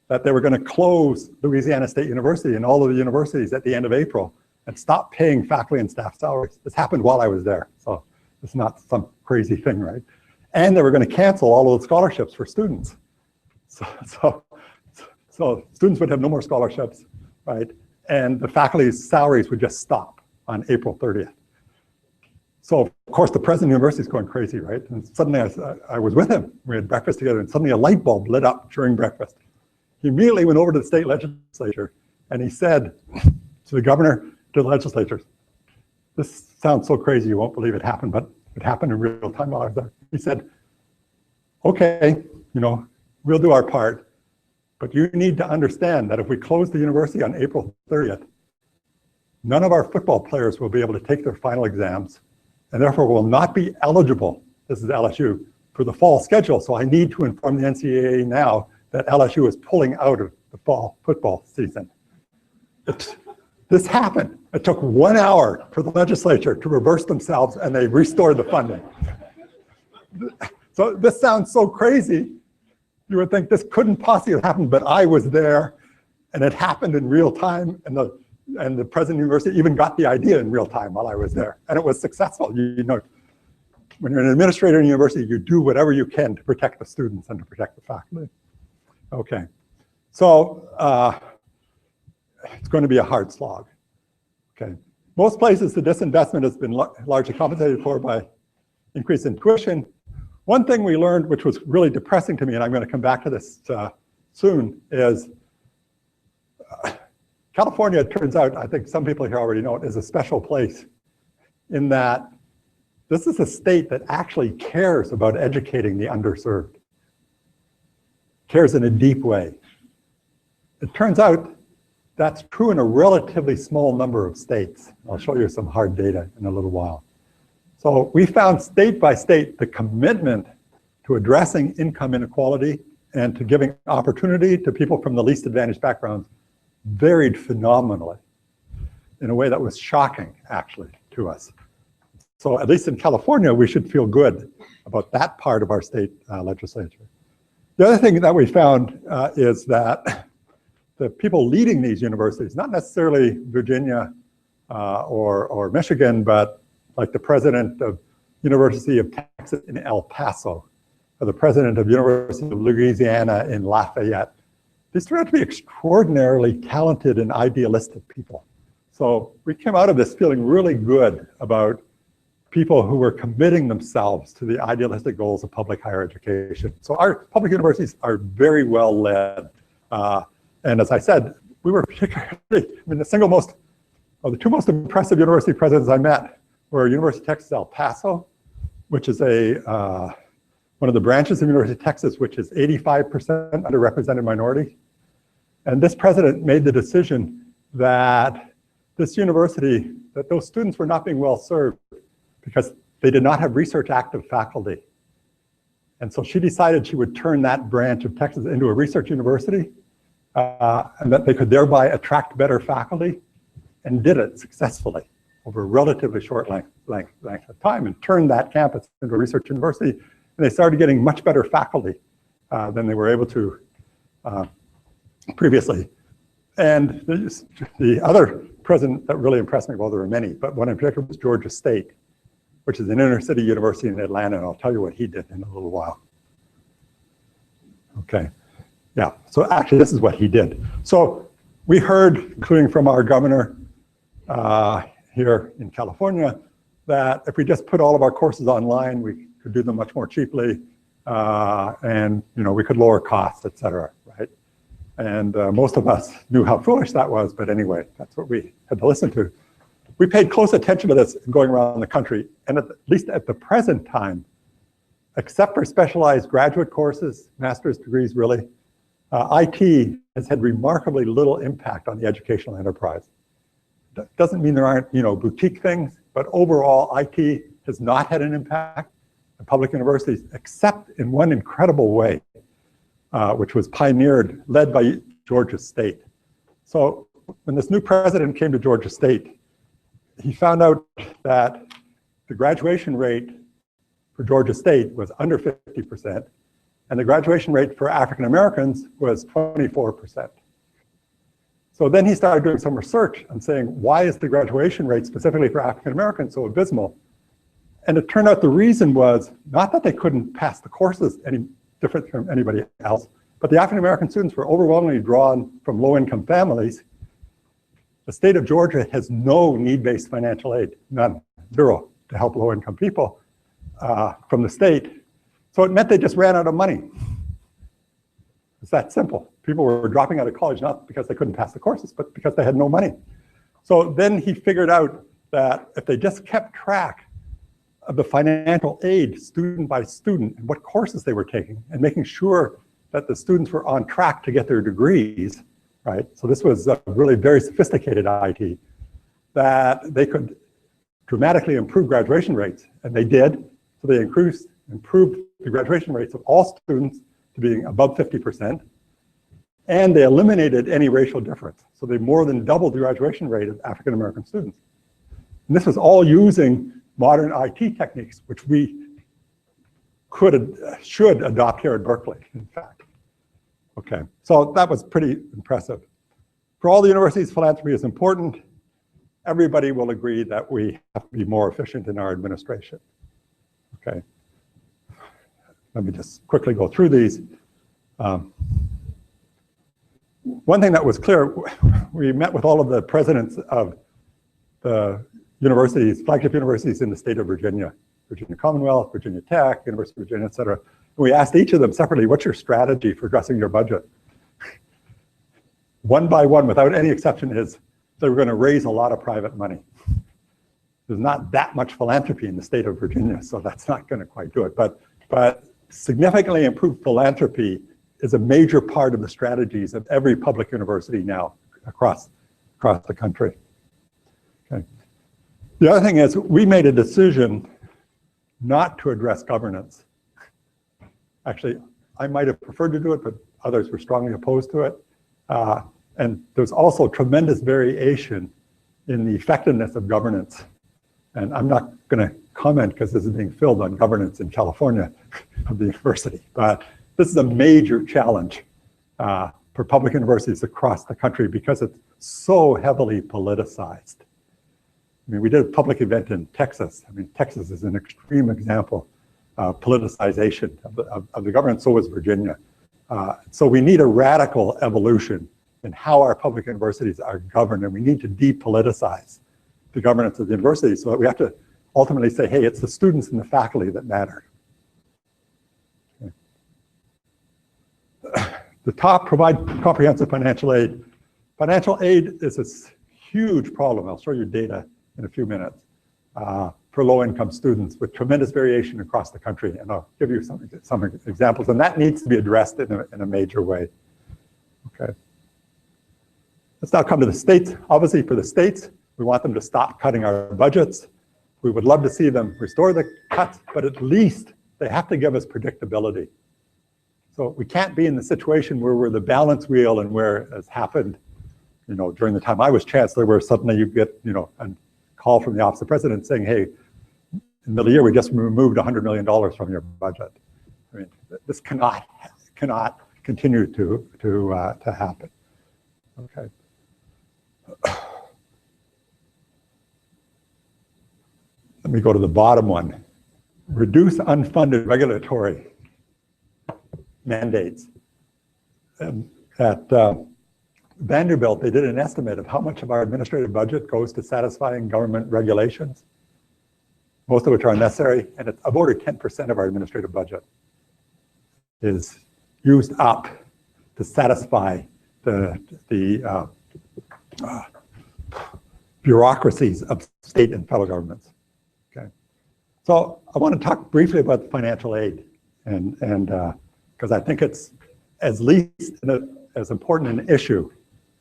that they were going to close Louisiana State University and all of the universities at the end of April and stop paying faculty and staff salaries. This happened while I was there, so it's not some crazy thing, right? And they were going to cancel all of the scholarships for students. So students would have no more scholarships, right? And the faculty's salaries would just stop on April 30th. So of course the president of the university is going crazy, right? And suddenly I was with him, we had breakfast together, and suddenly a light bulb lit up during breakfast. He immediately went over to the state legislature and he said to the governor, to the legislators, this sounds so crazy you won't believe it happened, but it happened in real time while I was there. He said, okay, we'll do our part, but you need to understand that if we close the university on April 30th, none of our football players will be able to take their final exams and therefore will not be eligible, this is LSU, for the fall schedule, so I need to inform the NCAA now that LSU is pulling out of the fall football season. This happened. It took 1 hour for the legislature to reverse themselves, and they restored the funding. So this sounds so crazy. You would think this couldn't possibly happen, but I was there, and it happened in real time, and the president of the university even got the idea in real time while I was there, and it was successful. You know, when you're an administrator in a university, you do whatever you can to protect the students and to protect the faculty. Okay, so it's going to be a hard slog. Okay, most places the disinvestment has been largely compensated for by increase in tuition. One thing we learned, which was really depressing to me, and I'm going to come back to this soon, is California, it turns out, I think some people here already know it, is a special place in that this is a state that actually cares about educating the underserved, cares in a deep way. It turns out that's true in a relatively small number of states. I'll show you some hard data in a little while. So we found state by state the commitment to addressing income inequality and to giving opportunity to people from the least advantaged backgrounds varied phenomenally in a way that was shocking, actually, to us. So at least in California, we should feel good about that part of our state legislature. The other thing that we found is that the people leading these universities, not necessarily Virginia or Michigan, but like the president of University of Texas in El Paso, or the president of University of Louisiana in Lafayette, these turned out to be extraordinarily talented and idealistic people. So we came out of this feeling really good about people who were committing themselves to the idealistic goals of public higher education. So our public universities are very well led. And as I said, we were particularly, the two most impressive university presidents I met were University of Texas El Paso, which is one of the branches of University of Texas, which is 85% underrepresented minority. And this president made the decision that this university, that those students were not being well served because they did not have research active faculty. And so she decided she would turn that branch of Texas into a research university and that they could thereby attract better faculty, and did it successfully over a relatively short length of time, and turned that campus into a research university. And they started getting much better faculty than they were able to previously. And the other president that really impressed me, well, there were many, but one in particular was Georgia State, which is an inner city university in Atlanta, and I'll tell you what he did in a little while. Okay, yeah, so actually this is what he did. So we heard, including from our governor here in California, that if we just put all of our courses online, we could do them much more cheaply, and we could lower costs, et cetera, right? And most of us knew how foolish that was, but anyway, that's what we had to listen to. We paid close attention to this going around the country, and at least at the present time, except for specialized graduate courses, master's degrees really, IT has had remarkably little impact on the educational enterprise. That doesn't mean there aren't boutique things, but overall IT has not had an impact on public universities, except in one incredible way, which was led by Georgia State. So when this new president came to Georgia State, he found out that the graduation rate for Georgia State was under 50%, and the graduation rate for African Americans was 24%. So then he started doing some research and saying, why is the graduation rate specifically for African Americans so abysmal? And it turned out the reason was not that they couldn't pass the courses any different from anybody else, but the African American students were overwhelmingly drawn from low-income families. The state of Georgia has no need-based financial aid, none, zero, to help low-income people from the state. So it meant they just ran out of money. It's that simple. People were dropping out of college not because they couldn't pass the courses, but because they had no money. So then he figured out that if they just kept track of the financial aid student by student and what courses they were taking, and making sure that the students were on track to get their degrees, right? So this was a really very sophisticated IT, that they could dramatically improve graduation rates, and they did. So they improved the graduation rates of all students to being above 50%, and they eliminated any racial difference. So they more than doubled the graduation rate of African-American students. And this was all using modern IT techniques, which we should adopt here at Berkeley, in fact. Okay, so that was pretty impressive. For all the universities, philanthropy is important. Everybody will agree that we have to be more efficient in our administration. Okay, let me just quickly go through these. One thing that was clear, we met with all of the presidents of the universities, flagship universities in the state of Virginia, Virginia Commonwealth, Virginia Tech, University of Virginia, et cetera. We asked each of them separately, what's your strategy for addressing your budget? One by one, without any exception, is they were going to raise a lot of private money. There's not that much philanthropy in the state of Virginia, so that's not going to quite do it. But significantly improved philanthropy is a major part of the strategies of every public university now across the country. Okay. The other thing is we made a decision not to address governance. Actually, I might have preferred to do it, but others were strongly opposed to it. And there's also tremendous variation in the effectiveness of governance. And I'm not going to comment because this is being filled on governance in California of the university. But this is a major challenge for public universities across the country because it's so heavily politicized. I mean, we did a public event in Texas. I mean, Texas is an extreme example of politicization of the government, so is Virginia. So we need a radical evolution in how our public universities are governed, and we need to depoliticize the governance of the university so that we have to ultimately say, hey, it's the students and the faculty that matter. Okay. The top, provide comprehensive financial aid. Financial aid is this huge problem. I'll show you data in a few minutes for low-income students with tremendous variation across the country, and I'll give you some examples, and that needs to be addressed in a major way. Okay. Let's now come to the states. Obviously, for the states, we want them to stop cutting our budgets. We would love to see them restore the cuts, but at least they have to give us predictability. So we can't be in the situation where we're the balance wheel and where, as happened, you know, during the time I was chancellor, where suddenly you get, you know, a call from the office of president saying, hey, in the middle of the year, we just removed $100 million from your budget. I mean, this cannot continue to happen. Okay. Let me go to the bottom one. Reduce unfunded regulatory mandates. At Vanderbilt, they did an estimate of how much of our administrative budget goes to satisfying government regulations, most of which are unnecessary, and it's of order 10% of our administrative budget is used up to satisfy the bureaucracies of state and federal governments. Okay, so I want to talk briefly about financial aid, and because I think it's as important an issue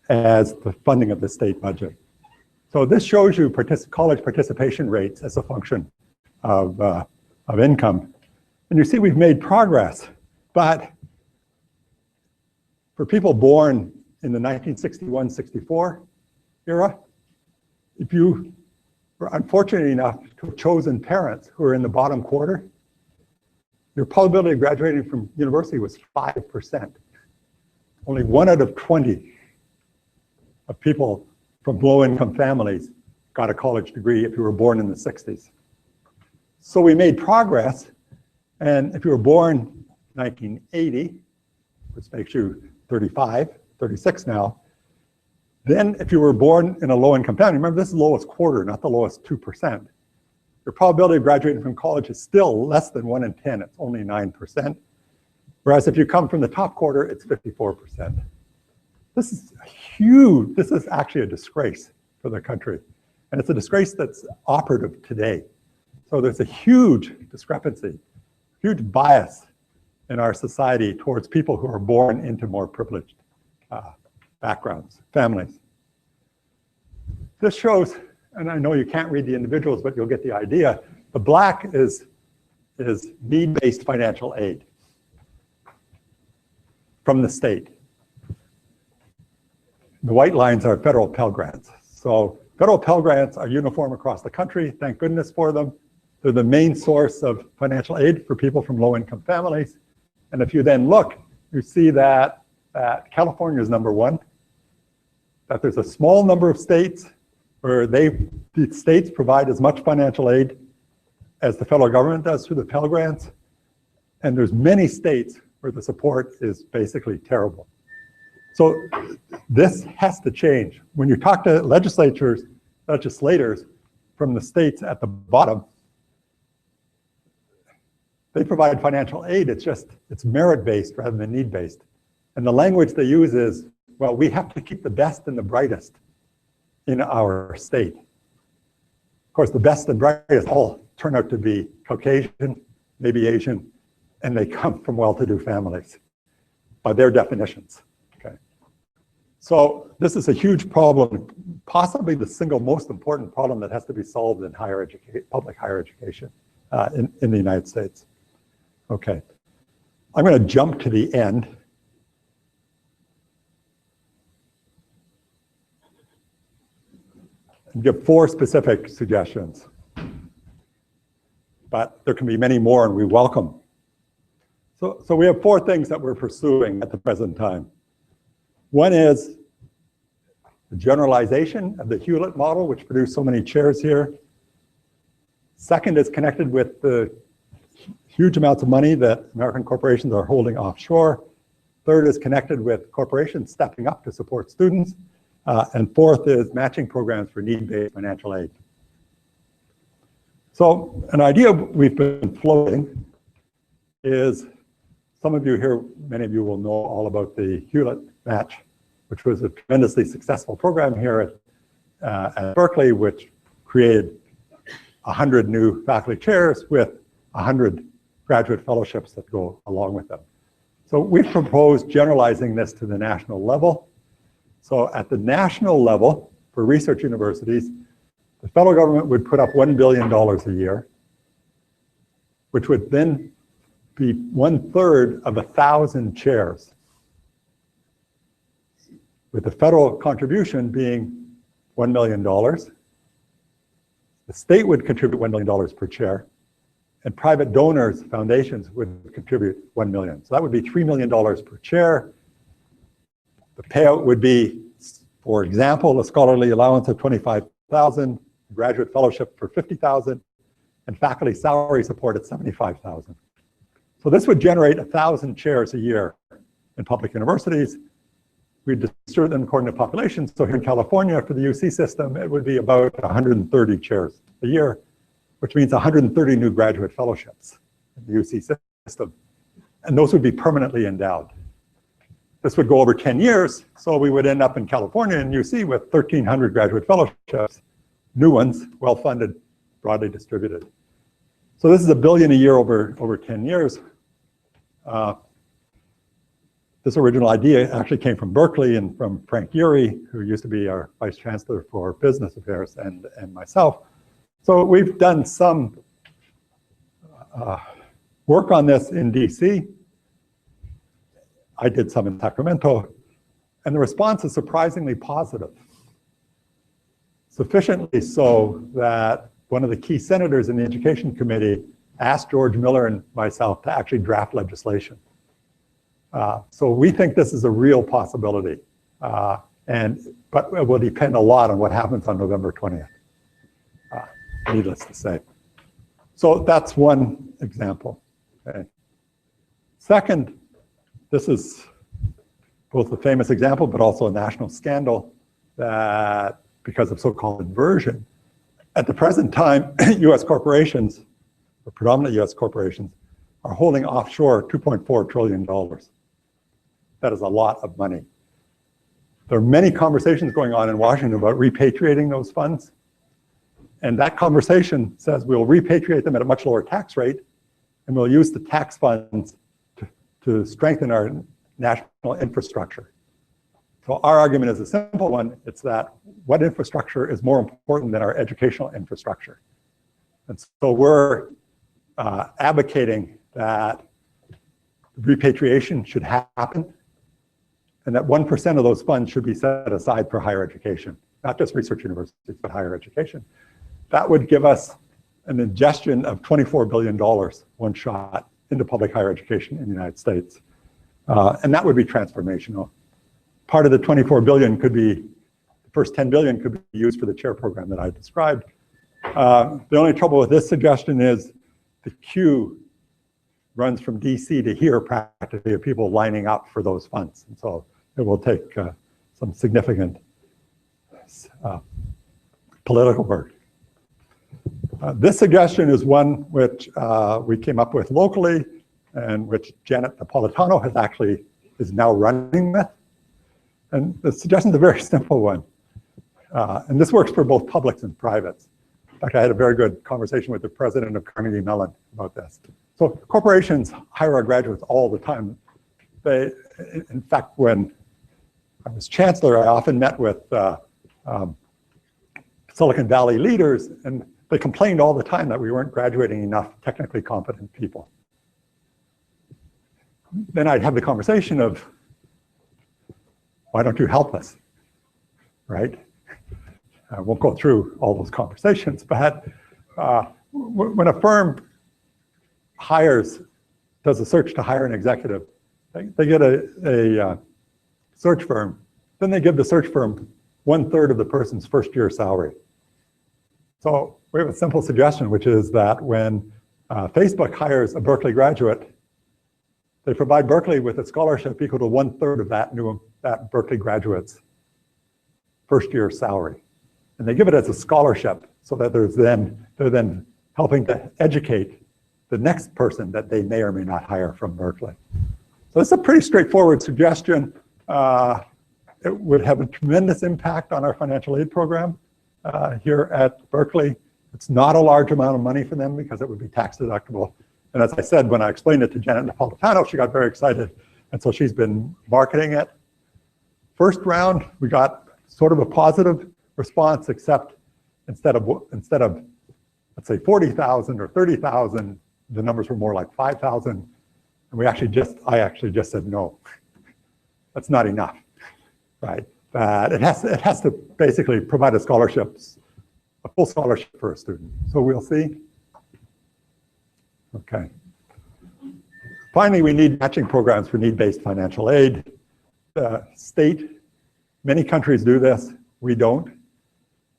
as the funding of the state budget. So this shows you college participation rates as a function of income, and you see we've made progress, but for people born in the 1961-64 era, if you were unfortunate enough to have chosen parents who are in the bottom quarter, your probability of graduating from university was 5%. Only 1 out of 20 of people from low-income families got a college degree if you were born in the 60s. So we made progress, and if you were born 1980, which makes you 35, 36 now, then if you were born in a low-income family, remember this is the lowest quarter, not the lowest 2%, your probability of graduating from college is still less than 1 in 10, it's only 9%. Whereas if you come from the top quarter, it's 54%. This is huge. This is actually a disgrace for the country. And it's a disgrace that's operative today. So there's a huge discrepancy, huge bias in our society towards people who are born into more privileged backgrounds, families. This shows, and I know you can't read the individuals, but you'll get the idea. The black is is need-based financial aid from the state. The white lines are federal Pell Grants. So federal Pell Grants are uniform across the country. Thank goodness for them. They're the main source of financial aid for people from low-income families. And if you then look, you see that California is number one, that there's a small number of states where the states provide as much financial aid as the federal government does through the Pell Grants. And there's many states where the support is basically terrible. So this has to change. When you talk to legislators from the states at the bottom, they provide financial aid. It's merit-based rather than need-based. And the language they use is, well, we have to keep the best and the brightest in our state. Of course, the best and brightest all turn out to be Caucasian, maybe Asian, and they come from well-to-do families by their definitions. Okay. So this is a huge problem, possibly the single most important problem that has to be solved in public higher education in the United States. Okay, I'm going to jump to the end. And give 4 specific suggestions. But there can be many more, and we welcome. So we have 4 things that we're pursuing at the present time. One is the generalization of the Hewlett model, which produced so many chairs here. Second is connected with the huge amounts of money that American corporations are holding offshore. Third is connected with corporations stepping up to support students. And fourth is matching programs for need-based financial aid. So an idea we've been floating is, some of you here, many of you will know all about the Hewlett Match, which was a tremendously successful program here at Berkeley, which created 100 new faculty chairs with 100 graduate fellowships that go along with them. So we've proposed generalizing this to the national level. So at the national level, for research universities, the federal government would put up $1 billion a year, which would then be 1/3 of 1,000 chairs, with the federal contribution being $1 million. The state would contribute $1 million per chair, and private donors, foundations, would contribute $1 million. So that would be $3 million per chair. The payout would be, for example, a scholarly allowance of $25,000, graduate fellowship for $50,000, and faculty salary support at $75,000. So this would generate 1,000 chairs a year in public universities. We'd distribute them according to population. So here in California, for the UC system, it would be about 130 chairs a year, which means 130 new graduate fellowships in the UC system. And those would be permanently endowed. This would go over 10 years, so we would end up in California and UC with 1,300 graduate fellowships, new ones, well-funded, broadly distributed. So this is $1 billion a year over 10 years. This original idea actually came from Berkeley and from Frank Urey, who used to be our Vice Chancellor for Business Affairs, and myself. So we've done some work on this in DC. I did some in Sacramento, and the response is surprisingly positive. Sufficiently so that one of the key senators in the Education Committee asked George Miller and myself to actually draft legislation. So we think this is a real possibility, but it will depend a lot on what happens on November 20th, needless to say. So that's one example. Okay. Second, this is both a famous example, but also a national scandal that, because of so-called inversion, at the present time, US corporations, or predominant US corporations, are holding offshore $2.4 trillion. That is a lot of money. There are many conversations going on in Washington about repatriating those funds. And that conversation says we'll repatriate them at a much lower tax rate, and we'll use the tax funds to strengthen our national infrastructure. So our argument is a simple one. It's that what infrastructure is more important than our educational infrastructure? And so we're advocating that repatriation should happen and that 1% of those funds should be set aside for higher education, not just research universities, but higher education. That would give us an ingestion of $24 billion, one shot, into public higher education in the United States. And that would be transformational. Part of the 24 billion could be, the first 10 billion could be used for the chair program that I described. The only trouble with this suggestion is the queue runs from DC to here practically of people lining up for those funds. And so it will take some significant political work. This suggestion is one which we came up with locally and which Janet Napolitano is now running with. And the suggestion is a very simple one. And this works for both publics and privates. In fact, I had a very good conversation with the president of Carnegie Mellon about this. So corporations hire our graduates all the time. In fact, when I was chancellor, I often met with Silicon Valley leaders, and they complained all the time that we weren't graduating enough technically competent people. Then I'd have the conversation of, why don't you help us, right? I won't go through all those conversations, but when a firm does a search to hire an executive, they get a search firm, then they give the search firm 1/3 of the person's first year salary. So we have a simple suggestion, which is that when Facebook hires a Berkeley graduate, they provide Berkeley with a scholarship equal to 1/3 of that Berkeley graduate's first year salary. And they give it as a scholarship so that they're then helping to educate the next person that they may or may not hire from Berkeley. So it's a pretty straightforward suggestion. It would have a tremendous impact on our financial aid program here at Berkeley. It's not a large amount of money for them because it would be tax deductible. And as I said, when I explained it to Janet Napolitano, she got very excited. And so she's been marketing it. First round, we got sort of a positive response, except instead of let's say 40,000 or 30,000, the numbers were more like 5,000. And I actually just said, no, that's not enough, right? It has to basically provide a full scholarship for a student. So we'll see. Okay. Finally, we need matching programs for need-based financial aid. Many countries do this, we don't.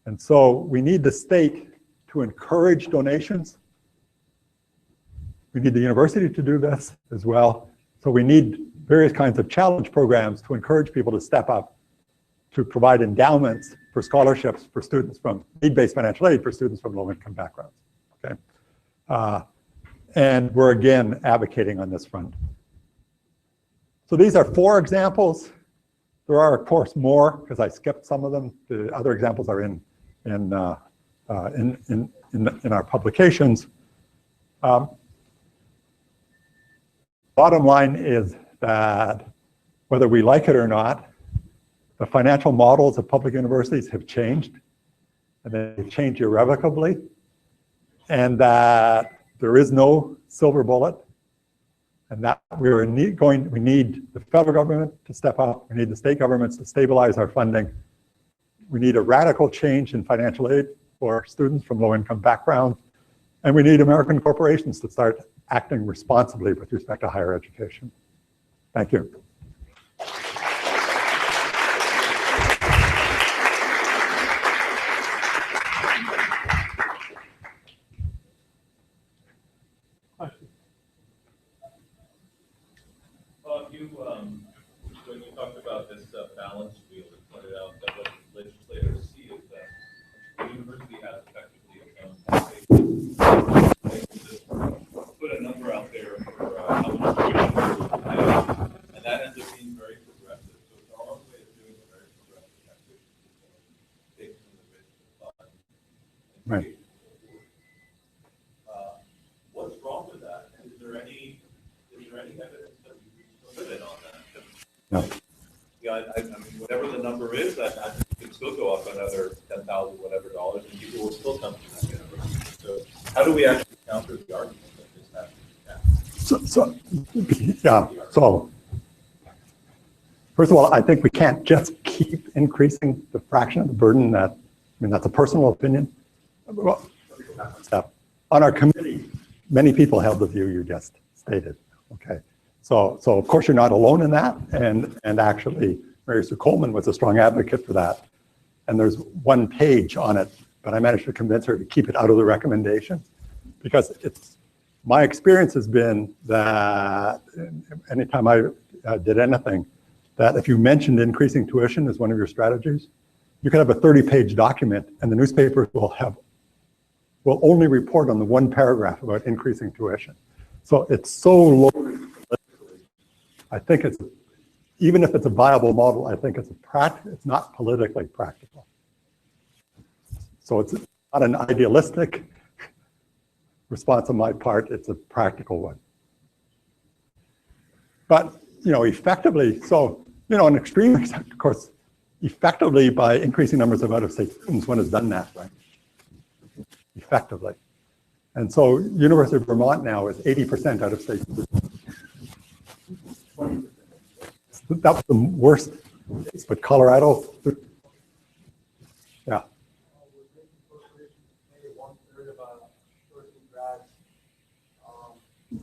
And so we need the state to encourage donations. We need the university to do this as well. So we need various kinds of challenge programs to encourage people to step up, to provide endowments for scholarships for students from need-based financial aid for students from low-income backgrounds, okay? And we're again advocating on this front. So these are 4 examples. There are, of course, more because I skipped some of them. The other examples are in our publications. Bottom line is that whether we like it or not, the financial models of public universities have changed, and they've changed irrevocably, and that there is no silver bullet, and that we need the federal government to step up. We need the state governments to stabilize our funding. We need a radical change in financial aid for students from low-income backgrounds, and we need American corporations to start acting responsibly with respect to higher education. Thank you. When you talked about this balance wheel, it pointed out that what legislators see is that the university has effectively its own taxation. They can just put a number out there for how much tuition to pay, and that ends up being very progressive. So it's our own way of doing a very progressive taxation system, taking from the rich to the fund. Right. What's wrong with that? And is there any evidence that we reached a limit on that? No. Yeah, I mean, whatever the number is, I think it can still go up another $10,000 whatever dollars, and people will still come to that university. So how do we actually counter the argument that Yeah, so first of all, I think we can't just keep increasing the fraction of the burden that, I mean, that's a personal opinion. Well, on our committee, many people held the view you just stated, okay? So of course you're not alone in that, and actually Mary Sue Coleman was a strong advocate for that. And there's one page on it, but I managed to convince her to keep it out of the recommendations because my experience has been that anytime I did anything, that if you mentioned increasing tuition as one of your strategies, you can have a 30-page document and the newspapers will only report on the one paragraph about increasing tuition. So it's so low. I think it's, even if it's a viable model, I think it's not politically practical. So it's not an idealistic response on my part, it's a practical one. But, you know, effectively, so, you know, an extreme extent, of course, effectively by increasing numbers of out-of-state students, one has done that, right? Effectively. And so University of Vermont now is 80% out-of-state students. 20%. That was the worst case, but Colorado, yeah.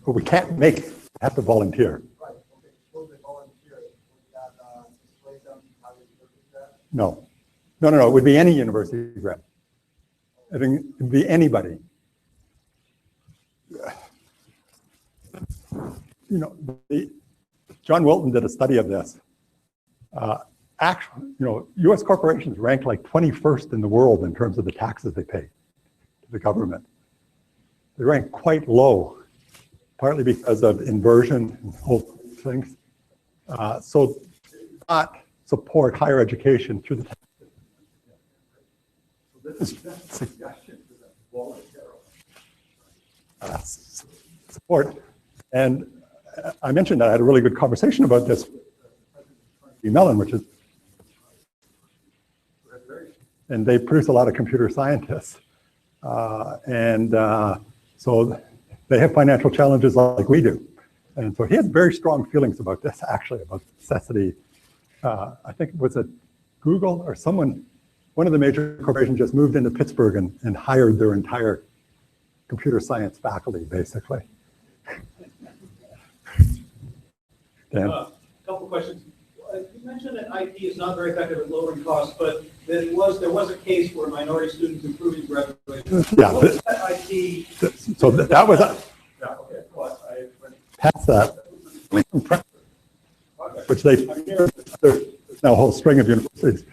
But we can't make, have to volunteer. Right, okay, suppose they volunteer, would that display them how they look at that? No, it would be any university grad. I think it would be anybody. You know, John Wilton did a study of this. Actually, you know, U.S. corporations rank like 21st in the world in terms of the taxes they pay to the government. They rank quite low, partly because of inversion and whole things. So not support higher education through the tax system. So this is just a suggestion to the voluntarily support. And I mentioned that I had a really good conversation about this with President Mellon, which is, and they produce a lot of computer scientists. So they have financial challenges like we do. And so he has very strong feelings about this, actually, about necessity. I think it was at Google or someone, one of the major corporations just moved into Pittsburgh and hired their entire computer science faculty, basically. Dan? Couple questions. You mentioned that IT is not very effective at lowering costs, but that there was a case where minority students improving graduation. Yeah. What was that IT? So that was, Yeah, okay. Well, I went past that, which they pioneered. There's now a whole string of universities.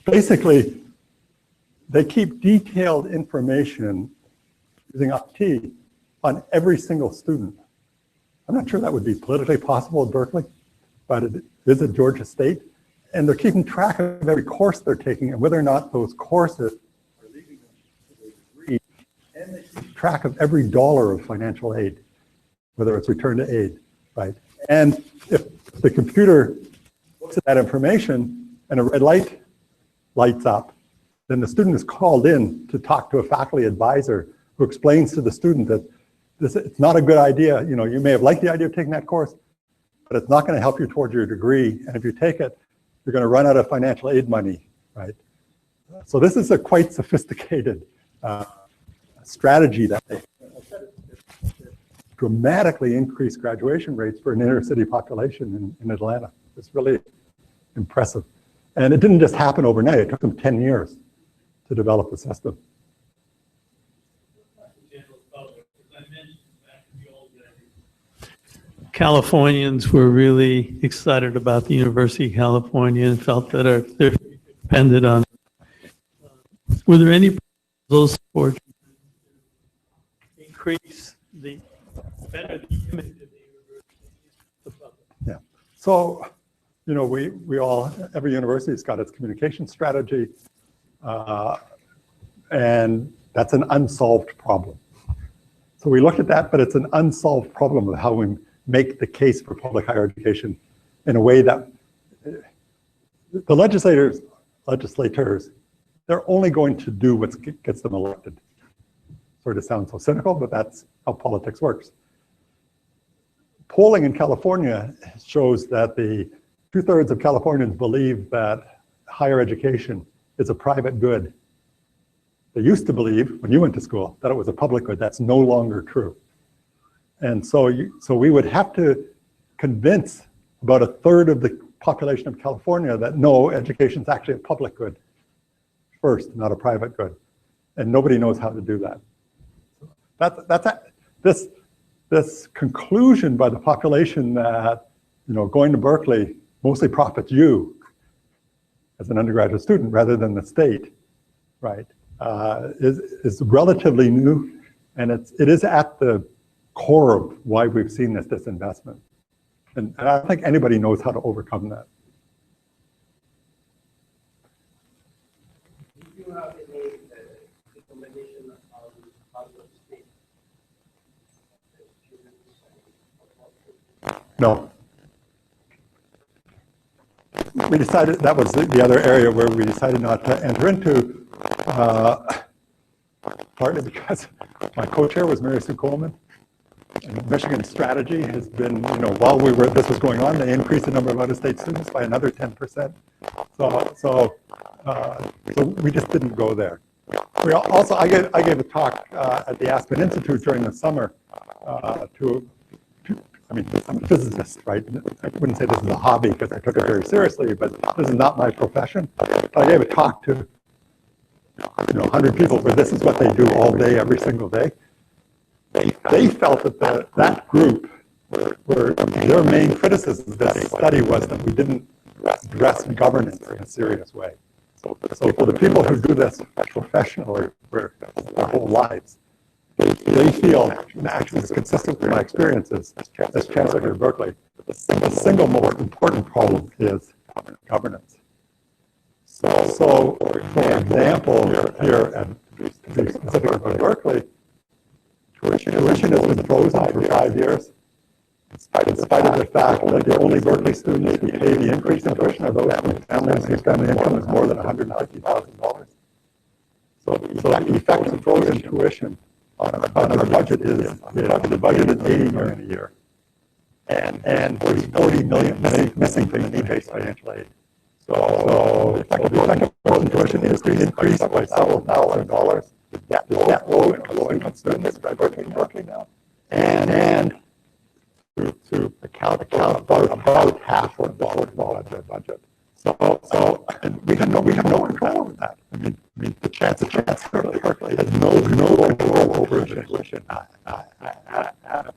Basically, they keep detailed information using IT on every single student. I'm not sure that would be politically possible at Berkeley, but it is at Georgia State. And they're keeping track of every course they're taking and whether or not those courses are leading them to their degree. And they keep track of every dollar of financial aid, whether it's return to aid, right? And if the computer looks at that information and a red light lights up, then the student is called in to talk to a faculty advisor who explains to the student that it's not a good idea. You know, you may have liked the idea of taking that course, but it's not going to help you towards your degree. And if you take it, you're going to run out of financial aid money, right? So this is a quite sophisticated strategy that they dramatically increased graduation rates for an inner city population in Atlanta. It's really impressive. And it didn't just happen overnight. It took them 10 years to develop the system. Californians were really excited about the University of California and felt that their future depended on it. Were there any proposals for increase the better the image of the university? Yeah. So, you know, we all, every university's got its communication strategy, and that's an unsolved problem. So we looked at that, but it's an unsolved problem of how we make the case for public higher education in a way that the legislators, they're only going to do what gets them elected. Sort of sounds so cynical, but that's how politics works. polling in California shows that the 2/3 of Californians believe that higher education is a private good. They used to believe, when you went to school, that it was a public good. That's no longer true. And so, we would have to convince about 1/3 of the population of California that no, education is actually a public good first, not a private good. And nobody knows how to do that. This conclusion by the population that going to Berkeley mostly profits you as an undergraduate student rather than the state, right, is relatively new, and it is at the core of why we've seen this disinvestment. And I don't think anybody knows how to overcome that. Do you have any recommendation on how to speak? No. We decided that was the other area where we decided not to enter into, partly because my co-chair was Mary Sue Coleman. And Michigan's strategy has been, while this was going on, they increased the number of out-of-state students by another 10%. So we just didn't go there. We also, I gave a talk at the Aspen Institute during the summer to I'm a physicist, right? I wouldn't say this is a hobby because I took it very seriously, but this is not my profession. I gave a talk to 100 people where this is what they do all day, every single day. They felt that that group, their main criticism of this study was that we didn't address governance in a serious way. So for the people who do this professionally for their whole lives, they feel, and actually it's consistent with my experiences as chancellor at Berkeley, the single most important problem is governance. So for example, here at to be specific about Berkeley, tuition has been frozen for 5 years, in spite of the fact that the only Berkeley students who pay the increase in tuition are those families whose family income is more than $150,000. So the effect of frozen tuition on our budget is the budget is $80 million a year, and there's $40 million missing from the NeedBased Financial Aid. So the effect of frozen tuition is to increase by several $1,000s. The debt low-income students by Berkeley now, and to account about half of the budget. So and we have no control over that. I mean the chancellor of Berkeley has no control over tuition at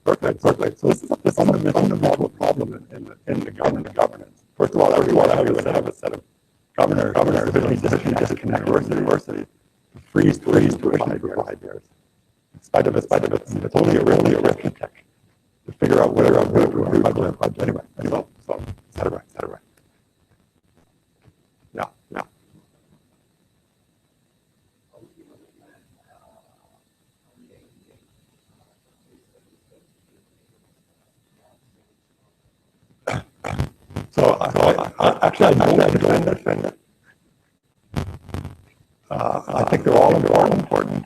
Berkeley. So this is a fundamental problem in the governance. First of all, everyone have a set of governors disconnect university. Freeze tuition for 5 years. In spite of it, it's only a arithmetic to figure out whether I'm going to budget. Anyway, so et cetera. Yeah. So actually, I don't defend it. I think they're all important.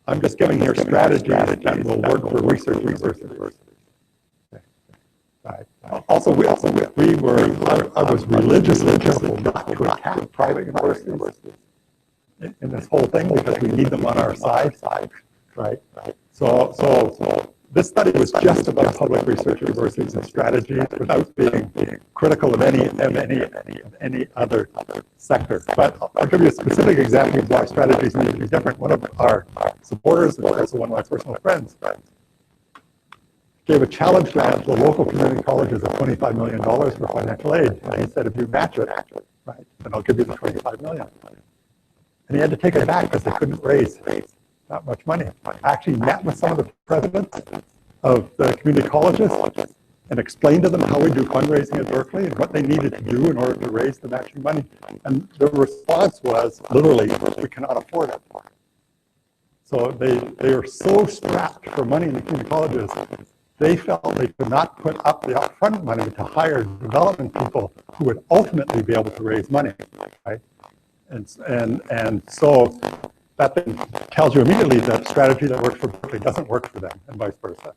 I'm just giving here strategies that will work for research universities. Right. Also, I was religiously careful not to attack private universities in this whole thing because we need them on our side. Right. So this study was just about public research universities and strategies without being critical of any other sector. But I'll give you a specific example of why strategies need to be different. One of our supporters, and also one of my personal friends, gave a challenge grant to the local community colleges of $25 million for financial aid. And he said, if you match it, right, then I'll give you the $25 million. And he had to take it back because they couldn't raise that much money. I actually met with some of the presidents of the community colleges and explained to them how we do fundraising at Berkeley and what they needed to do in order to raise the matching money. And their response was literally, we cannot afford it. So they are so strapped for money in the community colleges, they felt they could not put up the upfront money to hire development people who would ultimately be able to raise money, right? And so that then tells you immediately that strategy that works for Berkeley doesn't work for them, and vice versa.